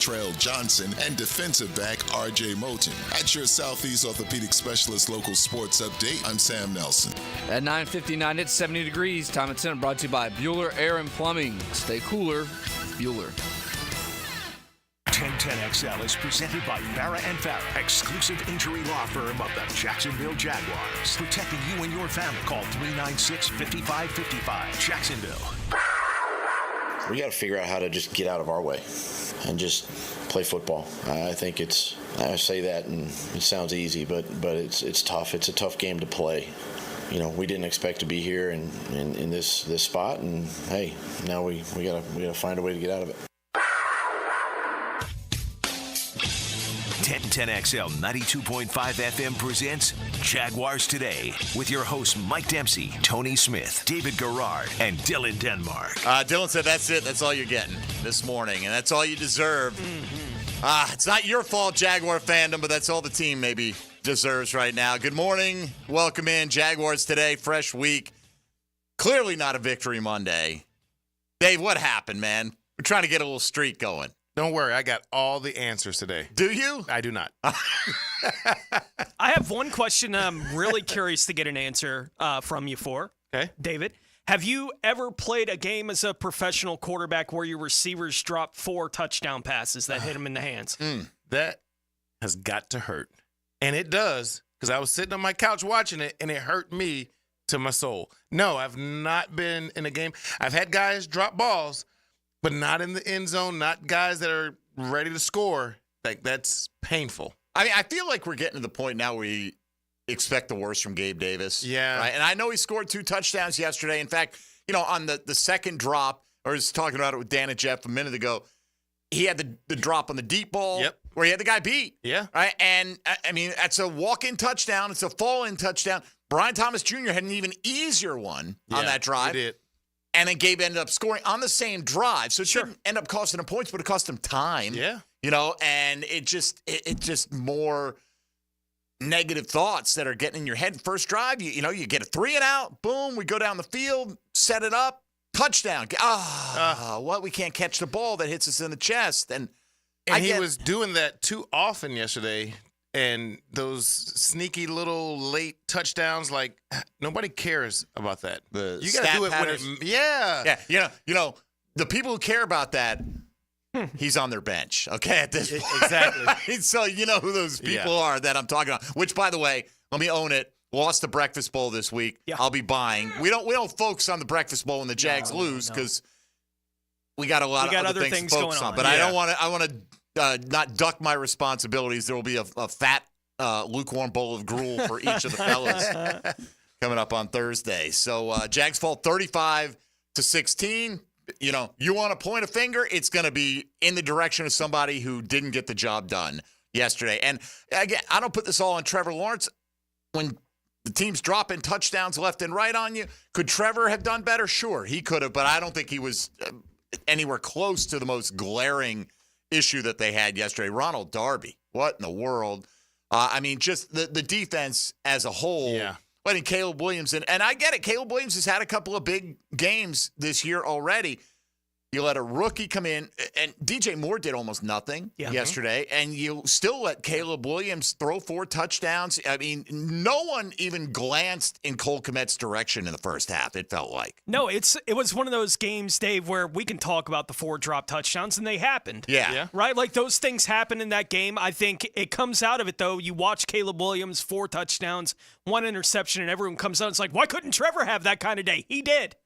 Trail Johnson, and defensive back R.J. Moulton. At your Southeast Orthopedic Specialist local sports update, I'm Sam Nelson. At 9:59, it's 70 degrees. Time and 10 brought to you by Bueller Air and Plumbing. Stay cooler, Bueller. 1010XL is presented by Farah and Farah, exclusive injury law firm of the Jacksonville Jaguars. Protecting you and your family. Call 396-5555. Jacksonville. We got to figure out how to just get out of our way and just play football. I think I say that and it sounds easy, but it's tough. It's a tough game to play. You know, we didn't expect to be here in this spot, and hey, now we gotta find a way to get out of it. 1010XL 92.5 FM presents Jaguars Today with your hosts Mike Dempsey, Tony Smith, David Garrard, and Dylan Denmark. Dylan said that's it. That's all you're getting this morning, and that's all you deserve. It's not your fault, Jaguar fandom, but that's all the team maybe deserves right now. Good morning. Welcome in. Jaguars Today, fresh week. Clearly not a victory Monday. Dave, what happened, man? We're trying to get a little streak going. Don't worry, I got all the answers today. Do you? I do not. I have one question I'm really curious to get an answer from you for. Okay. David, have you ever played a game as a professional quarterback where your receivers dropped 4 touchdown passes that hit them in the hands? That has got to hurt. And it does, because I was sitting on my couch watching it, and it hurt me to my soul. No, I've not been in a game. I've had guys drop balls, but not in the end zone, not guys that are ready to score. Like, that's painful. I mean, I feel like we're getting to the point now where we expect the worst from Gabe Davis. Yeah. Right? And I know he scored 2 touchdowns yesterday. In fact, you know, on the second drop, I was talking about it with Dan and Jeff a minute ago, he had the drop on the deep ball where he had the guy beat. Yeah. Right? And, I mean, that's a walk-in touchdown. It's a fall-in touchdown. Brian Thomas Jr. had an even easier one on that drive. He did. And then Gabe ended up scoring on the same drive. So it didn't end up costing him points, but it cost him time. Yeah. You know, and it just more negative thoughts that are getting in your head. First drive, you know, you get a 3 and out. Boom, we go down the field, set it up, touchdown. We can't catch the ball that hits us in the chest. And he was doing that too often yesterday. And those sneaky little late touchdowns, like, nobody cares about that. You got to do it when it, yeah. You know, the people who care about that, he's on their bench, okay, at this point. Exactly. So you know who those people are that I'm talking about, which, by the way, let me own it. Lost the Breakfast Bowl this week. Yeah. I'll be buying. We don't focus on the Breakfast Bowl when the Jags lose because we got a lot of other things to focus on. But I want to not duck my responsibilities. There will be a fat, lukewarm bowl of gruel for each of the fellas coming up on Thursday. So Jags fall 35-16. You know, you want to point a finger, it's going to be in the direction of somebody who didn't get the job done yesterday. And again, I don't put this all on Trevor Lawrence. When the team's dropping touchdowns left and right on you, could Trevor have done better? Sure, he could have, but I don't think he was anywhere close to the most glaring issue that they had yesterday. Ronald Darby, what in the world? I mean, just the defense as a whole. Yeah. Letting Caleb Williams in. And I get it. Caleb Williams has had a couple of big games this year already. You let a rookie come in, and DJ Moore did almost nothing yesterday, and you still let Caleb Williams throw 4 touchdowns. I mean, no one even glanced in Cole Kmet's direction in the first half, it felt like. No, it was one of those games, Dave, where we can talk about the 4 drop touchdowns, and they happened. Yeah. Right? Like, those things happen in that game. I think it comes out of it, though. You watch Caleb Williams, 4 touchdowns, 1 interception, and everyone comes out. It's like, why couldn't Trevor have that kind of day? He did.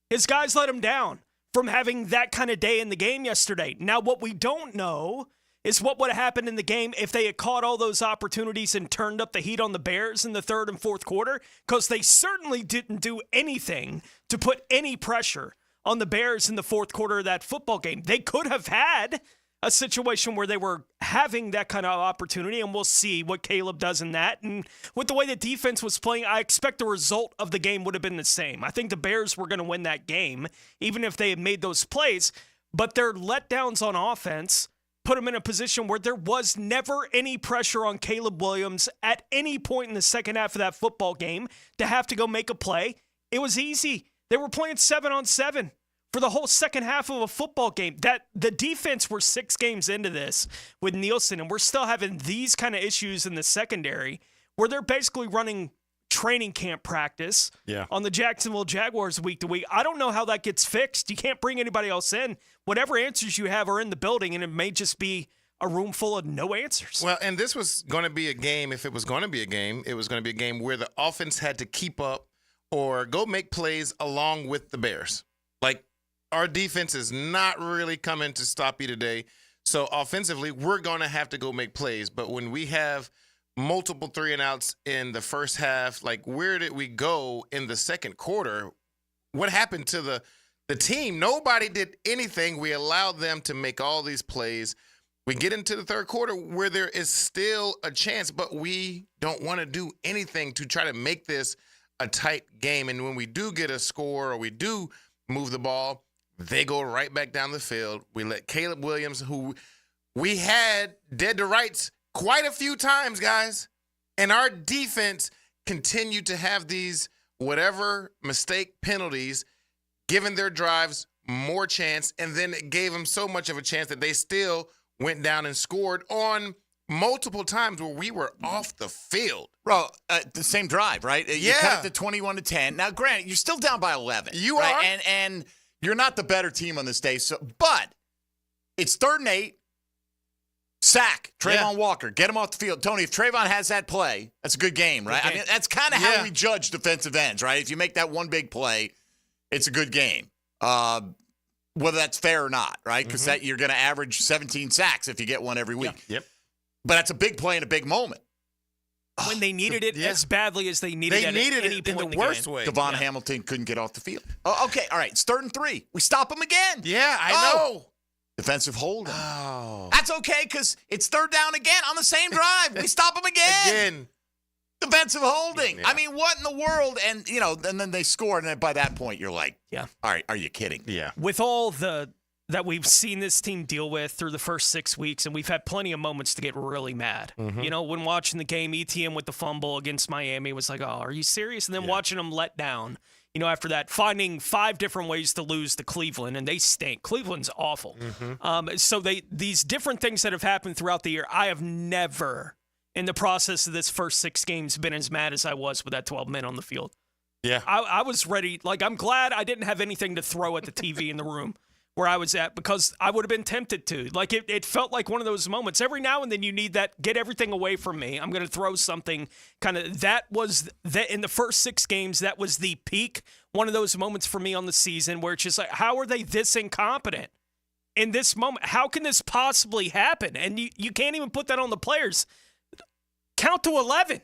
His guys let him down from having that kind of day in the game yesterday. Now, what we don't know is what would have happened in the game if they had caught all those opportunities and turned up the heat on the Bears in the third and fourth quarter, because they certainly didn't do anything to put any pressure on the Bears in the fourth quarter of that football game. They could have had a situation where they were having that kind of opportunity, and we'll see what Caleb does in that. And with the way the defense was playing, I expect the result of the game would have been the same. I think the Bears were going to win that game, even if they had made those plays. But their letdowns on offense put them in a position where there was never any pressure on Caleb Williams at any point in the second half of that football game to have to go make a play. It was easy. They were playing 7-on-7 for the whole second half of a football game. That the defense, we're 6 games into this with Nielsen, and we're still having these kind of issues in the secondary where they're basically running training camp practice on the Jacksonville Jaguars week to week. I don't know how that gets fixed. You can't bring anybody else in. Whatever answers you have are in the building, and it may just be a room full of no answers. Well, and this was going to be a game. If it was going to be a game, it was going to be a game where the offense had to keep up or go make plays along with the Bears. Like, our defense is not really coming to stop you today. So offensively, we're going to have to go make plays. But when we have multiple 3-and-outs in the first half, like, where did we go in the second quarter? What happened to the team? Nobody did anything. We allowed them to make all these plays. We get into the third quarter where there is still a chance, but we don't want to do anything to try to make this a tight game. And when we do get a score or we do move the ball, they go right back down the field. We let Caleb Williams, who we had dead to rights quite a few times, guys, and our defense continued to have these whatever mistake penalties, giving their drives more chance, and then it gave them so much of a chance that they still went down and scored on multiple times where we were off the field. Bro, the same drive, right? You Yeah. cut it to 21-10. Now, granted, you're still down by 11. You right? are. And you're not the better team on this day. But it's 3rd and 8. Sack Trayvon Walker. Get him off the field. Tony, if Trayvon has that play, that's a good game, right? I mean, that's kind of how we judge defensive ends, right? If you make that one big play, it's a good game. Whether that's fair or not, right? Because you're going to average 17 sacks if you get one every week. Yep. But that's a big play and a big moment. When they needed it as badly as they needed it at any point in the worst way. Devon Hamilton couldn't get off the field. Oh, okay, all right. It's 3rd and 3. We stop him again. Yeah, I know. Defensive holding. Oh. That's okay because it's 3rd down again on the same drive. We stop him again. Defensive holding. Yeah. I mean, what in the world? And, and then they score. And then by that point, you're like, all right, are you kidding? Yeah. With all that we've seen this team deal with through the first 6 weeks, and we've had plenty of moments to get really mad. When watching the game, ETN with the fumble against Miami was like, oh, are you serious? And then watching them let down, after that, finding 5 different ways to lose to Cleveland, and they stink. Cleveland's awful. So these different things that have happened throughout the year, I have never, in the process of this first 6 games, been as mad as I was with that 12 men on the field. Yeah. I was ready. Like, I'm glad I didn't have anything to throw at the TV in the room where I was at, because I would have been tempted to. Like, it felt like one of those moments. Every now and then you need that, get everything away from me. I'm going to throw something kind of, that was, in the first 6 games, that was the peak, one of those moments for me on the season where it's just like, how are they this incompetent in this moment? How can this possibly happen? And you can't even put that on the players. Count to 11.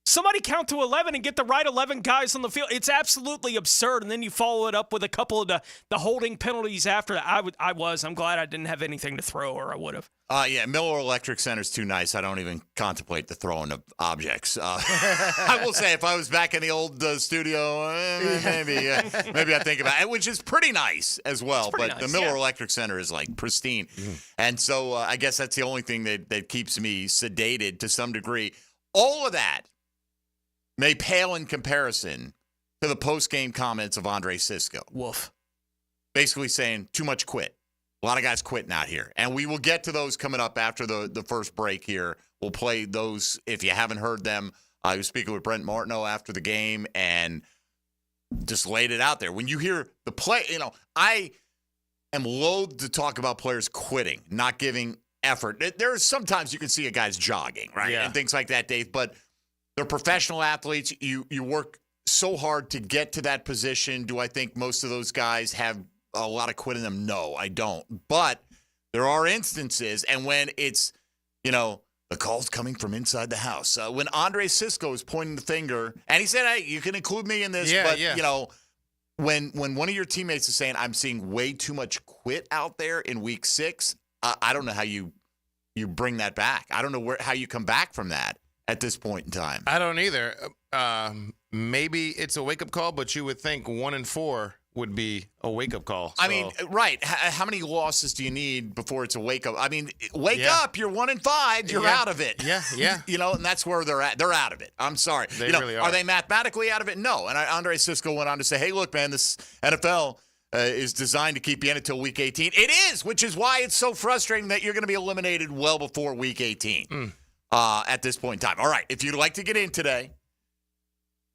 Somebody count to 11 and get the right 11 guys on the field. It's absolutely absurd. And then you follow it up with a couple of the holding penalties after that. I'm glad I didn't have anything to throw, or I would have. Miller Electric Center's too nice. I don't even contemplate the throwing of objects. I will say, if I was back in the old studio, maybe I think about it, which is pretty nice as well. But nice, the Miller Electric Center is like pristine. And so I guess that's the only thing that keeps me sedated to some degree. All of that may pale in comparison to the post-game comments of Andre Cisco. Woof. Basically saying, too much quit. A lot of guys quitting out here. And we will get to those coming up after the first break here. We'll play those if you haven't heard them. I was speaking with Brent Martineau after the game and just laid it out there. When you hear the play, I am loath to talk about players quitting, not giving effort. There's sometimes you can see a guy's jogging, right? Yeah. And things like that, Dave. But they're professional athletes. You work so hard to get to that position. Do I think most of those guys have a lot of quit in them? No, I don't. But there are instances, and when it's, the call's coming from inside the house. When Andre Cisco is pointing the finger, and he said, hey, you can include me in this, when one of your teammates is saying, I'm seeing way too much quit out there in week 6, I don't know how you bring that back. I don't know how you come back from that at this point in time. I don't either. Maybe it's a wake-up call, but you would think 1-4 would be a wake-up call. I mean, right. How many losses do you need before it's a wake-up? I mean, wake up. You're 1-5. You're out of it. Yeah. And that's where they're at. They're out of it. I'm sorry. They really are. Are they mathematically out of it? No. And Andre Cisco went on to say, hey, look, man, this NFL, is designed to keep you in until Week 18. It is, which is why it's so frustrating that you're going to be eliminated well before Week 18 at this point in time. All right, if you'd like to get in today,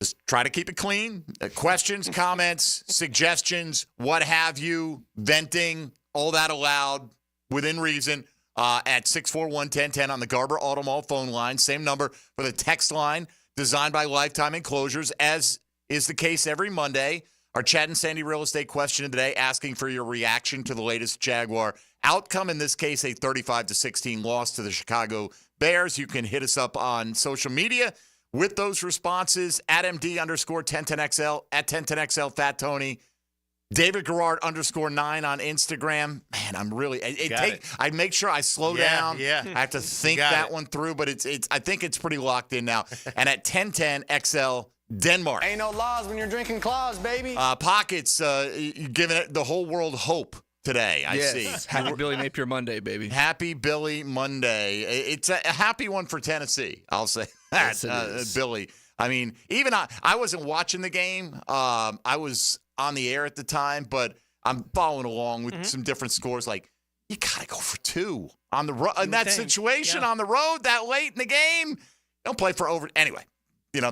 just try to keep it clean. Questions, comments, suggestions, what have you, venting, all that allowed within reason at 641-1010 on the Garber Auto Mall phone line. Same number for the text line, designed by Lifetime Enclosures, as is the case every Monday. Our Chad and Sandy real estate question of the day, asking for your reaction to the latest Jaguar outcome. In this case, a 35-16 loss to the Chicago Bears. You can hit us up on social media with those responses at MD_1010XL, at 1010XL Fat Tony, David Garrard _9 on Instagram. Man, I'm really I make sure I slow down. Yeah. I have to think that one through, but it's I think it's pretty locked in now. And at 1010XL Denmark. Ain't no laws when you're drinking claws, baby. Pockets giving it the whole world hope today, I see. Happy Billy Napier Monday, baby. Happy Billy Monday. It's a happy one for Tennessee, I'll say that, Yes, Billy. I mean, even I wasn't watching the game. I was on the air at the time, but I'm following along with some different scores. Like, you got to go for 2 on the road. In that situation, on the road, that late in the game, don't play for over. Anyway.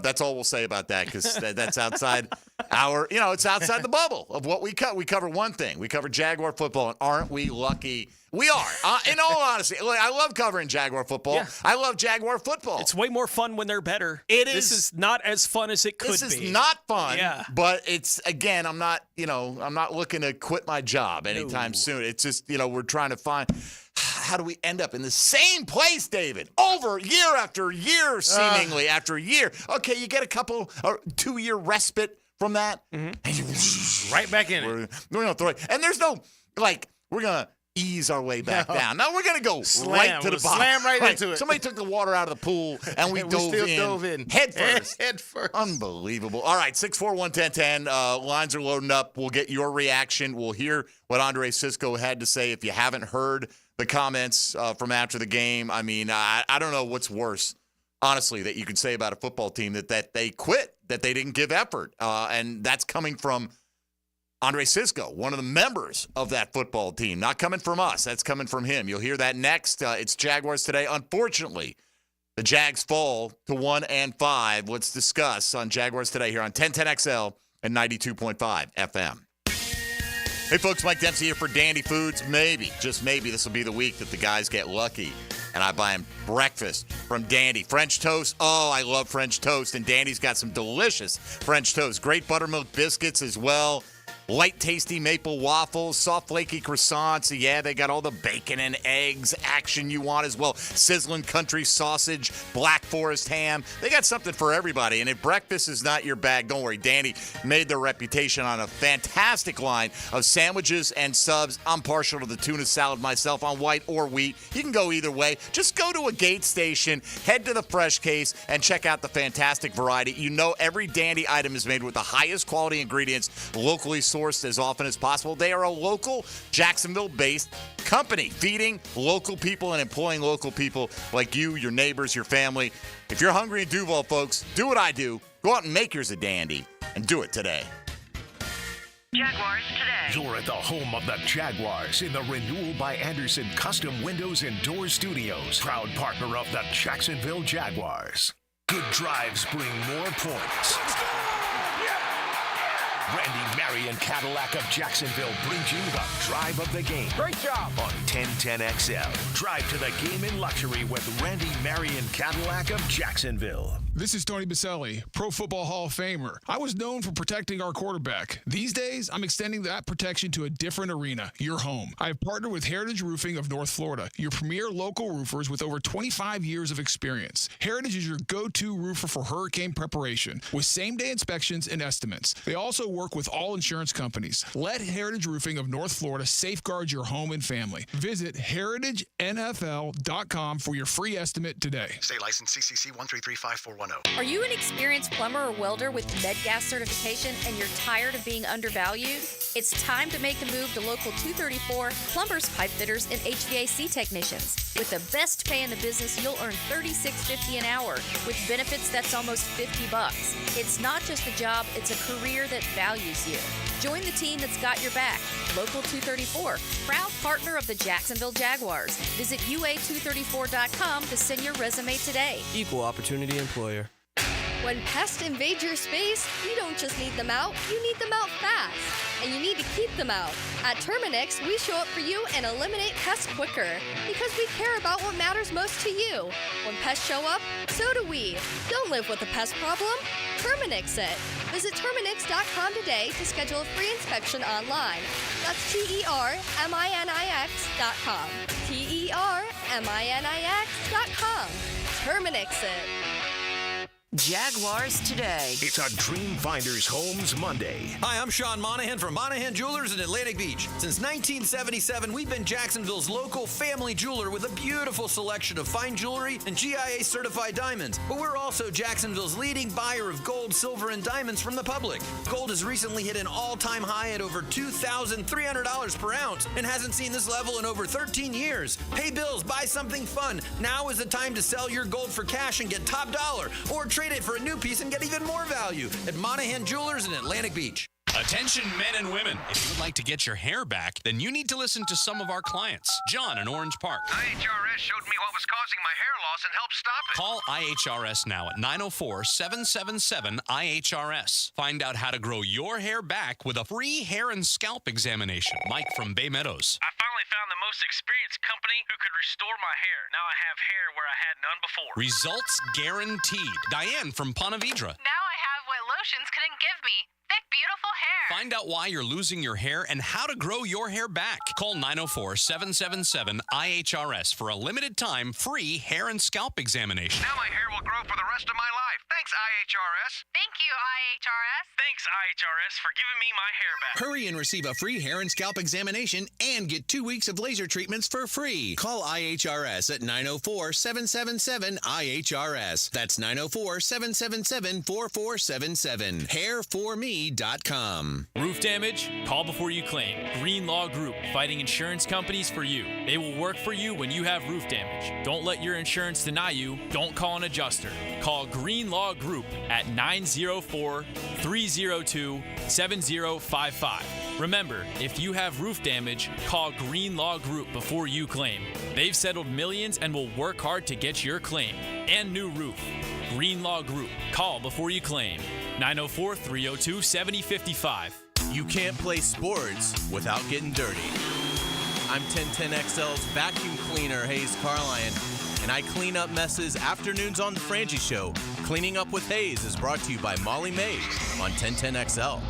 That's all we'll say about that, because that's outside it's outside the bubble of what we cover. We cover one thing. We cover Jaguar football, and aren't we lucky? We are. In all honesty, I love covering Jaguar football. Yeah. I love Jaguar football. It's way more fun when they're better. It is. This is not as fun as it could be. This is not fun, but it's, again, I'm not looking to quit my job anytime soon. It's just, we're trying to find, how do we end up in the same place, David? Over year after year, seemingly after year. Okay, you get a couple or 2-year respite from that. And right back in it. We're going to throw it. And there's no, we're going to ease our way back down. No, we're going to go right to the bottom. Slam right into it. Somebody took the water out of the pool, and we dove in. Head first. Head first. Unbelievable. All right, 641-1010. Lines are loading up. We'll get your reaction. We'll hear what Andre Cisco had to say. If you haven't heard the comments from after the game, I mean, I don't know what's worse, honestly, that you could say about a football team that they quit, that they didn't give effort. And that's coming from Andre Cisco, one of the members of that football team. Not coming from us. That's coming from him. You'll hear that next. It's Jaguars Today. Unfortunately, the Jags fall to 1-5. Let's discuss on Jaguars Today here on 1010XL and 92.5 FM. Hey, folks, Mike Dempsey here for Dandy Foods. Maybe, just maybe, this will be the week that the guys get lucky and I buy them breakfast from Dandy. French toast. Oh, I love French toast, and Dandy's got some delicious French toast. Great buttermilk biscuits as well. Light, tasty maple waffles, soft, flaky croissants. Yeah, they got all the bacon and eggs action you want as well. Sizzling country sausage, Black Forest ham. They got something for everybody. And if breakfast is not your bag, don't worry. Dandy made their reputation on a fantastic line of sandwiches and subs. I'm partial to the tuna salad myself, on white or wheat. You can go either way. Just go to a Gate station, head to the Fresh Case, and check out the fantastic variety. You know every Dandy item is made with the highest quality ingredients, locally sourced as often as possible. They are a local Jacksonville-based company, feeding local people and employing local people like you, your neighbors, your family. If you're hungry in Duval, folks, do what I do. Go out and make yours a Dandy, and do it today. Jaguars Today. You're at the home of the Jaguars in the Renewal by Anderson Custom Windows and Doors Studios. Proud partner of the Jacksonville Jaguars. Good drives bring more points. Randy Marion Cadillac of Jacksonville brings you the drive of the game. Great job. On 1010XL. Drive to the game in luxury with Randy Marion Cadillac of Jacksonville. This is Tony Baselli, Pro Football Hall of Famer. I was known for protecting our quarterback. These days, I'm extending that protection to a different arena, your home. I have partnered with Heritage Roofing of North Florida, your premier local roofers with over 25 years of experience. Heritage is your go-to roofer for hurricane preparation, with same-day inspections and estimates. They also work with all insurance companies. Let Heritage Roofing of North Florida safeguard your home and family. Visit heritagenfl.com for your free estimate today. State license CCC 1335410. Are you an experienced plumber or welder with MedGas certification and you're tired of being undervalued? It's time to make the move to Local 234 Plumbers, Pipe Fitters, and HVAC Technicians. With the best pay in the business, you'll earn $36.50 an hour. With benefits, that's almost $50. It's not just a job, it's a career that values you. Join the team that's got your back. Local 234, proud partner of the Jacksonville Jaguars. Visit UA234.com to send your resume today. Equal opportunity employer. When pests invade your space, you don't just need them out, you need them out fast. And you need to keep them out. At Terminix, we show up for you and eliminate pests quicker. Because we care about what matters most to you. When pests show up, so do we. Don't live with a pest problem. Terminix it. Visit Terminix.com today to schedule a free inspection online. That's TERMINIX.com. TERMINIX.com. Terminix it. Jaguars Today. It's a Dream Finders Homes Monday. Hi, I'm Sean Monahan from Monahan Jewelers in Atlantic Beach. Since 1977, we've been Jacksonville's local family jeweler with a beautiful selection of fine jewelry and GIA-certified diamonds. But we're also Jacksonville's leading buyer of gold, silver, and diamonds from the public. Gold has recently hit an all-time high at over $2,300 per ounce and hasn't seen this level in over 13 years. Pay bills, buy something fun. Now is the time to sell your gold for cash and get top dollar, or trade it for a new piece and get even more value at Monahan Jewelers in Atlantic Beach. Attention men and women. If you would like to get your hair back, then you need to listen to some of our clients. John in Orange Park. IHRS showed me what was causing my hair loss and helped stop it. Call IHRS now at 904-777-IHRS. Find out how to grow your hair back with a free hair and scalp examination. Mike from Bay Meadows. I finally found the most experienced company who could restore my hair. Now I have hair where I had none before. Results guaranteed. Diane from Ponte Vedra. Now I have what lotions couldn't give me. Thick, beautiful hair. Find out why you're losing your hair and how to grow your hair back. Call 904-777-IHRS for a limited time free hair and scalp examination. Now my hair will grow for the rest of my life. Thanks, IHRS. Thank you, IHRS. Thanks, IHRS, for giving me my hair back. Hurry and receive a free hair and scalp examination and get 2 weeks of laser treatments for free. Call IHRS at 904-777-IHRS. That's 904-777-4477. Hairforme.com. Roof damage? Call before you claim. Green Law Group, fighting insurance companies for you. They will work for you when you have roof damage. Don't let your insurance deny you. Don't call an adjuster. Call Green Law Group at 904-302-7055. Remember, if you have roof damage, call Green Law Group before you claim. They've settled millions and will work hard to get your claim and new roof. Green Law Group. Call before you claim. 904-302-7055. You can't play sports without getting dirty. I'm 1010XL's vacuum cleaner, Hayes Carline, and I clean up messes afternoons on The Frangie Show. Cleaning Up with Hayes is brought to you by Molly Mays on 1010XL.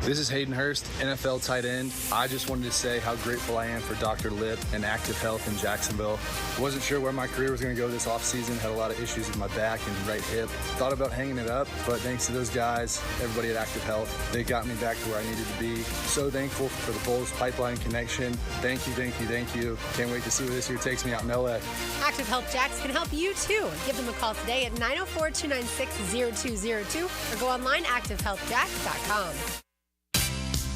This is Hayden Hurst, NFL tight end. I just wanted to say how grateful I am for Dr. Lip and Active Health in Jacksonville. Wasn't sure where my career was going to go this offseason. Had a lot of issues with my back and right hip. Thought about hanging it up, but thanks to those guys, everybody at Active Health, they got me back to where I needed to be. So thankful for the Bulls pipeline connection. Thank you, thank you, thank you. Can't wait to see where this year takes me out in LA. Active Health Jacks can help you too. Give them a call today at 904-296-0202 or go online activehealthjacks.com.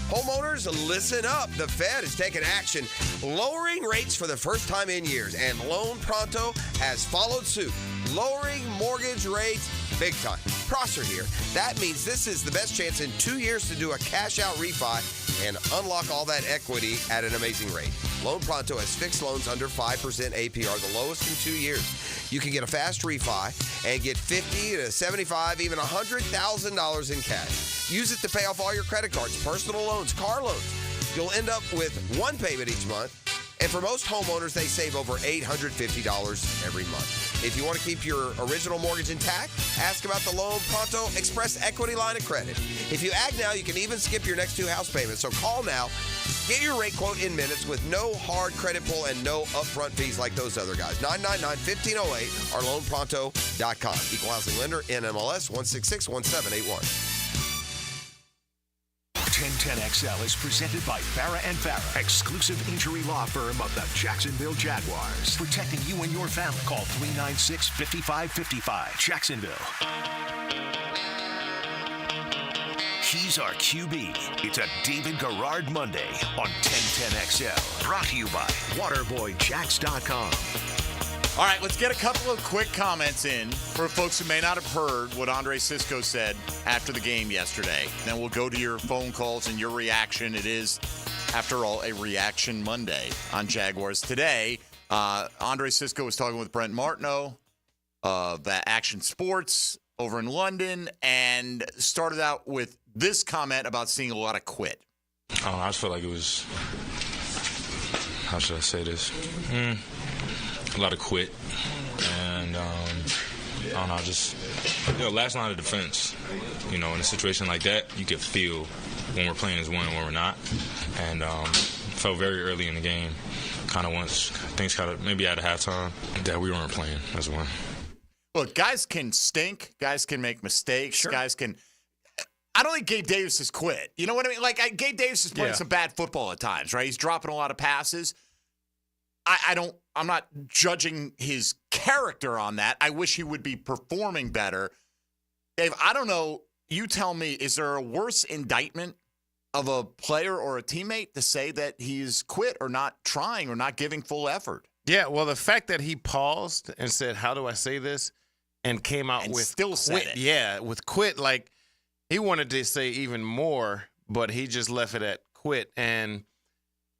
Homeowners, listen up. The Fed is taking action, lowering rates for the first time in years, and Loan Pronto has followed suit, lowering mortgage rates big time. Prosser here. That means this is the best chance in 2 years to do a cash-out refi and unlock all that equity at an amazing rate. Loan Pronto has fixed loans under 5% APR, the lowest in 2 years. You can get a fast refi and get $50,000 to $75,000, even $100,000 in cash. Use it to pay off all your credit cards, personal loans, car loans. You'll end up with one payment each month. And for most homeowners, they save over $850 every month. If you want to keep your original mortgage intact, ask about the Loan Pronto Express Equity Line of Credit. If you act now, you can even skip your next 2 house payments. So call now. Get your rate quote in minutes with no hard credit pull and no upfront fees like those other guys. 999-1508 or loanpronto.com. Equal housing lender, NMLS 1661781. 1010XL is presented by Farah & Farah, exclusive injury law firm of the Jacksonville Jaguars. Protecting you and your family. Call 396-5555. Jacksonville. He's our QB. It's a David Garrard Monday on 1010XL. Brought to you by WaterboyJacks.com. All right, let's get a couple of quick comments in for folks who may not have heard what Andre Cisco said after the game yesterday. Then we'll go to your phone calls and your reaction. It is, after all, a Reaction Monday on Jaguars Today. Andre Cisco was talking with Brent Martineau of Action Sports over in London and started out with this comment about seeing a lot of quit. I don't know, I just felt like it was, how should I say this? A lot of quit. And, I don't know, just, last line of defense, in a situation like that, you could feel when we're playing as one and when we're not. And felt very early in the game, kind of once things maybe at halftime, that we weren't playing as one. Look, guys can stink. Guys can make mistakes. Sure. Guys can. I don't think Gabe Davis has quit. You know what I mean? Gabe Davis is playing some bad football at times, right? He's dropping a lot of passes. I'm not judging his character on that. I wish he would be performing better. Dave, I don't know. You tell me, is there a worse indictment of a player or a teammate to say that he's quit or not trying or not giving full effort? Yeah, well, the fact that he paused and said, how do I say this? And came out with still quit. Said it. Yeah, with quit. Like, he wanted to say even more, but he just left it at quit. And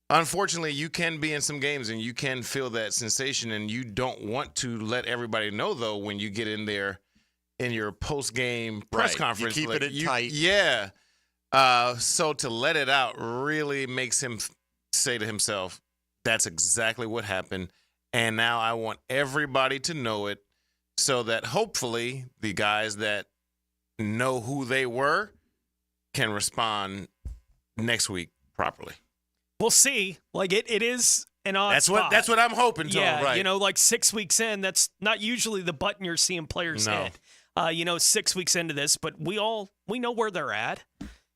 unfortunately, you can be in some games and you can feel that sensation, and you don't want to let everybody know, though, when you get in there in your post-game press conference. You keep it tight. Yeah. So to let it out really makes him say to himself, that's exactly what happened, and now I want everybody to know it so that hopefully the guys that know who they were can respond next week properly. We'll see. It is an odd spot. That's what I'm hoping, Tom. Yeah, right. 6 weeks in, that's not usually the button you're seeing players hit. 6 weeks into this, but we know where they're at.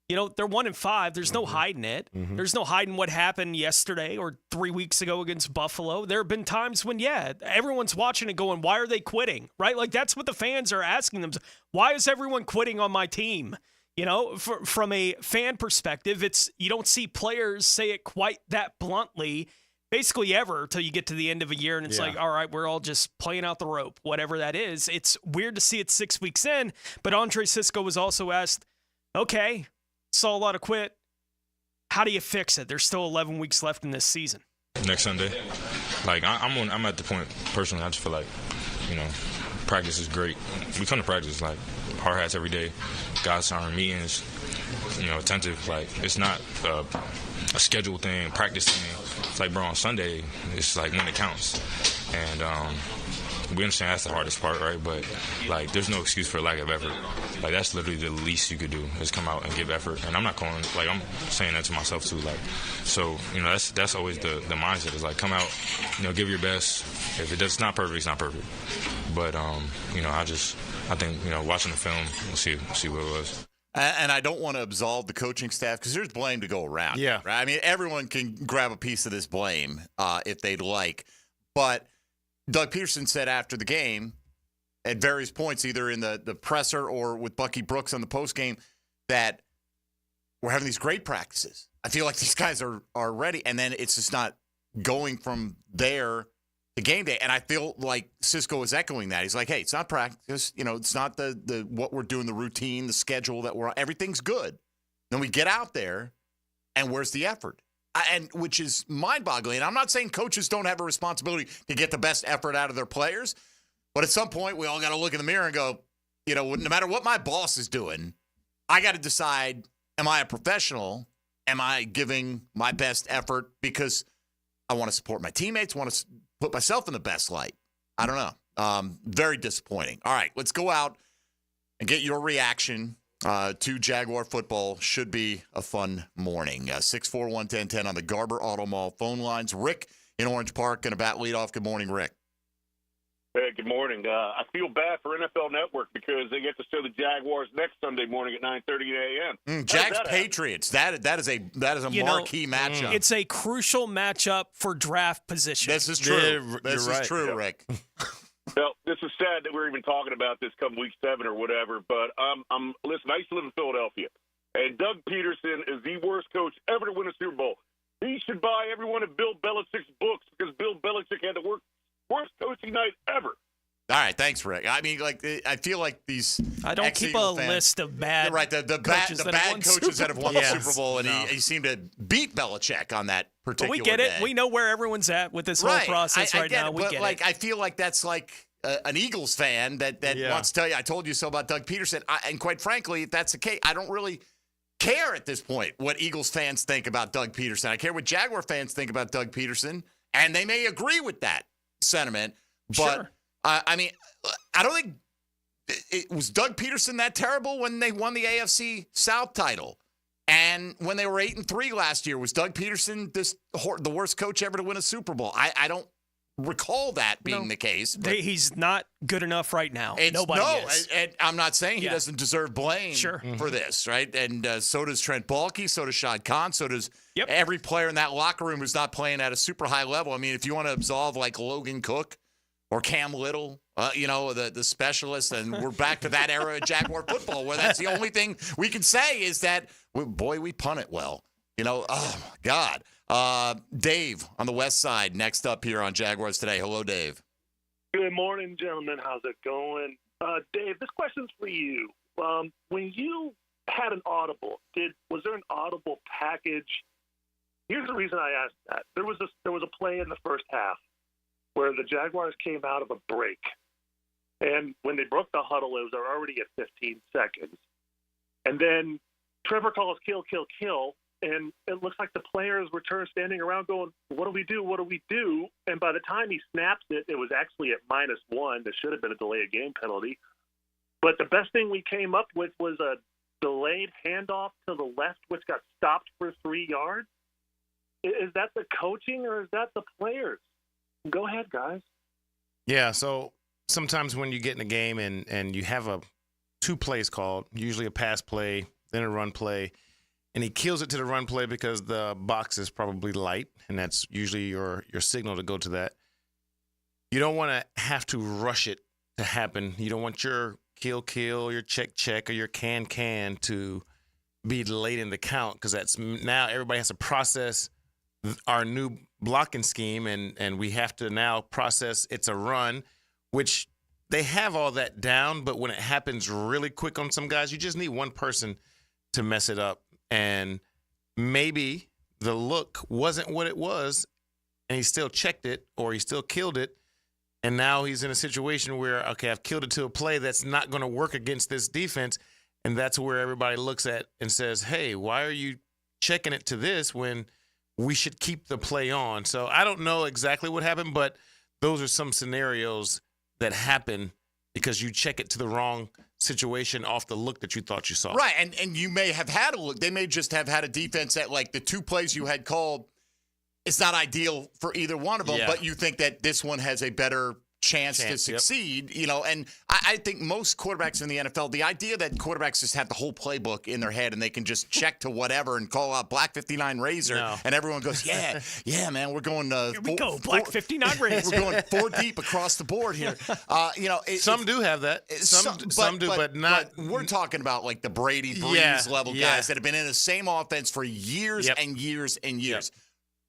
They're 1-5. There's no hiding it. Mm-hmm. There's no hiding what happened yesterday or 3 weeks ago against Buffalo. There have been times when, everyone's watching it going, why are they quitting? Right? That's what the fans are asking them. Why is everyone quitting on my team? From a fan perspective, you don't see players say it quite that bluntly, basically ever, until you get to the end of a year and it's like, all right, we're all just playing out the rope, whatever that is. It's weird to see it 6 weeks in, but Andre Cisco was also asked, okay, saw a lot of quit. How do you fix it? There's still 11 weeks left in this season. Next Sunday, I'm at the point personally. I just feel like, practice is great. We come to practice hard hats every day. Guys are in meetings, attentive. It's not a scheduled thing, practice thing. It's bro, on Sunday, it's when it counts. And we understand that's the hardest part, right? But there's no excuse for lack of effort. That's literally the least you could do is come out and give effort. And I'm not calling I'm saying that to myself too. So that's always the mindset is come out, give your best. If it's not perfect, it's not perfect. But I think watching the film, we'll see what it was. And I don't want to absolve the coaching staff because there's blame to go around. Yeah, right? I mean, everyone can grab a piece of this blame if they'd like, but Doug Peterson said after the game, at various points, either in the presser or with Bucky Brooks on the postgame, that we're having these great practices. I feel like these guys are ready, and then it's just not going from there to game day. And I feel like Cisco is echoing that. He's like, hey, it's not practice. It's not the what we're doing, the routine, the schedule that we're on. Everything's good. Then we get out there, and where's the effort? And which is mind-boggling. And I'm not saying coaches don't have a responsibility to get the best effort out of their players, but at some point we all got to look in the mirror and go, no matter what my boss is doing, I got to decide, am I a professional? Am I giving my best effort because I want to support my teammates, want to put myself in the best light? I don't know. Very disappointing. All right, let's go out and get your reaction to Jaguar football. Should be a fun morning. 641-1010 on the Garber Auto Mall phone lines. Rick in Orange Park going to bat lead off. Good morning, Rick. Hey, good morning. I feel bad for NFL Network because they get to show the Jaguars next Sunday morning at 9:30 a.m. Jags Patriots. That is a marquee matchup. It's a crucial matchup for draft position. This is true. This is true, Rick. Well, this is sad that we're even talking about this come week 7 or whatever, but listen, I used to live in Philadelphia, and Doug Peterson is the worst coach ever to win a Super Bowl. He should buy every one of Bill Belichick's books because Bill Belichick had to work Worst coaching night ever. All right, thanks, Rick. I mean, like, I feel like these. I don't keep a list of bad. Right, the bad coaches that have won the Super Bowl, and he seemed to beat Belichick on that particular. But we get it. Day. We know where everyone's at with this whole process I right get now. it, We but get like, it. I feel like that's like an Eagles fan that wants to tell you, I told you so about Doug Peterson. And quite frankly, if that's the case, I don't really care at this point what Eagles fans think about Doug Peterson. I care what Jaguar fans think about Doug Peterson, and they may agree with that sentiment. But Sure. I mean, I don't think it was Doug Peterson that terrible when they won the AFC South title. And when they were 8-3 last year, was Doug Peterson the worst coach ever to win a Super Bowl? I don't recall that being the case. But He's not good enough right now. Nobody is. And I'm not saying he doesn't deserve blame for this, right? And so does Trent Baalke, so does Shad Khan, so does every player in that locker room who's not playing at a super high level. I mean, if you want to absolve like Logan Cook or Cam Little, the specialists, and we're back to that era of Jaguar football where that's the only thing we can say is that, boy, we punt it well. Oh, my God. Dave on the west side, next up here on Jaguars Today. Hello, Dave. Good morning, gentlemen. How's it going? Dave, this question's for you. When you had an audible, was there an audible package? Here's the reason I asked that. There was a play in the first half where the Jaguars came out of a break. And when they broke the huddle, it was already at 15 seconds. And then Trevor calls kill, kill, kill. And it looks like the players were standing around going, what do we do? What do we do? And by the time he snaps it, it was actually at -1. There should have been a delay of game penalty. But the best thing we came up with was a delayed handoff to the left, which got stopped for 3 yards. Is that the coaching or is that the players? Go ahead, guys. Yeah, so sometimes when you get in a game and you have two plays called, usually a pass play, then a run play, and he kills it to the run play because the box is probably light, and that's usually your signal to go to that. You don't want to have to rush it to happen. You don't want your kill, your check, or your can to be late in the count because that's now everybody has to process our new blocking scheme, and we have to now process it's a run, which they have all that down, but when it happens really quick on some guys, you just need one person to mess it up. And maybe the look wasn't what it was, and he still checked it or he still killed it, and now he's in a situation where, okay, I've killed it to a play that's not going to work against this defense, and that's where everybody looks at and says, hey, why are you checking it to this when we should keep the play on? So I don't know exactly what happened, but those are some scenarios that happen because you check it to the wrong situation off the look that you thought you saw. Right, and you may have had a look. They may just have had a defense that, like, the two plays you had called, it's not ideal for either one of them, but you think that this one has a better chance to succeed, and I think most quarterbacks in the NFL, the idea that quarterbacks just have the whole playbook in their head and they can just check to whatever and call out Black 59 Razor, and everyone goes, yeah, man, we're going here we go, Black 59 Razor. We're going 4 deep across the board here. Some do have that. Some do, but not. But we're talking about like the Brady Breeze level guys that have been in the same offense for years and years and years.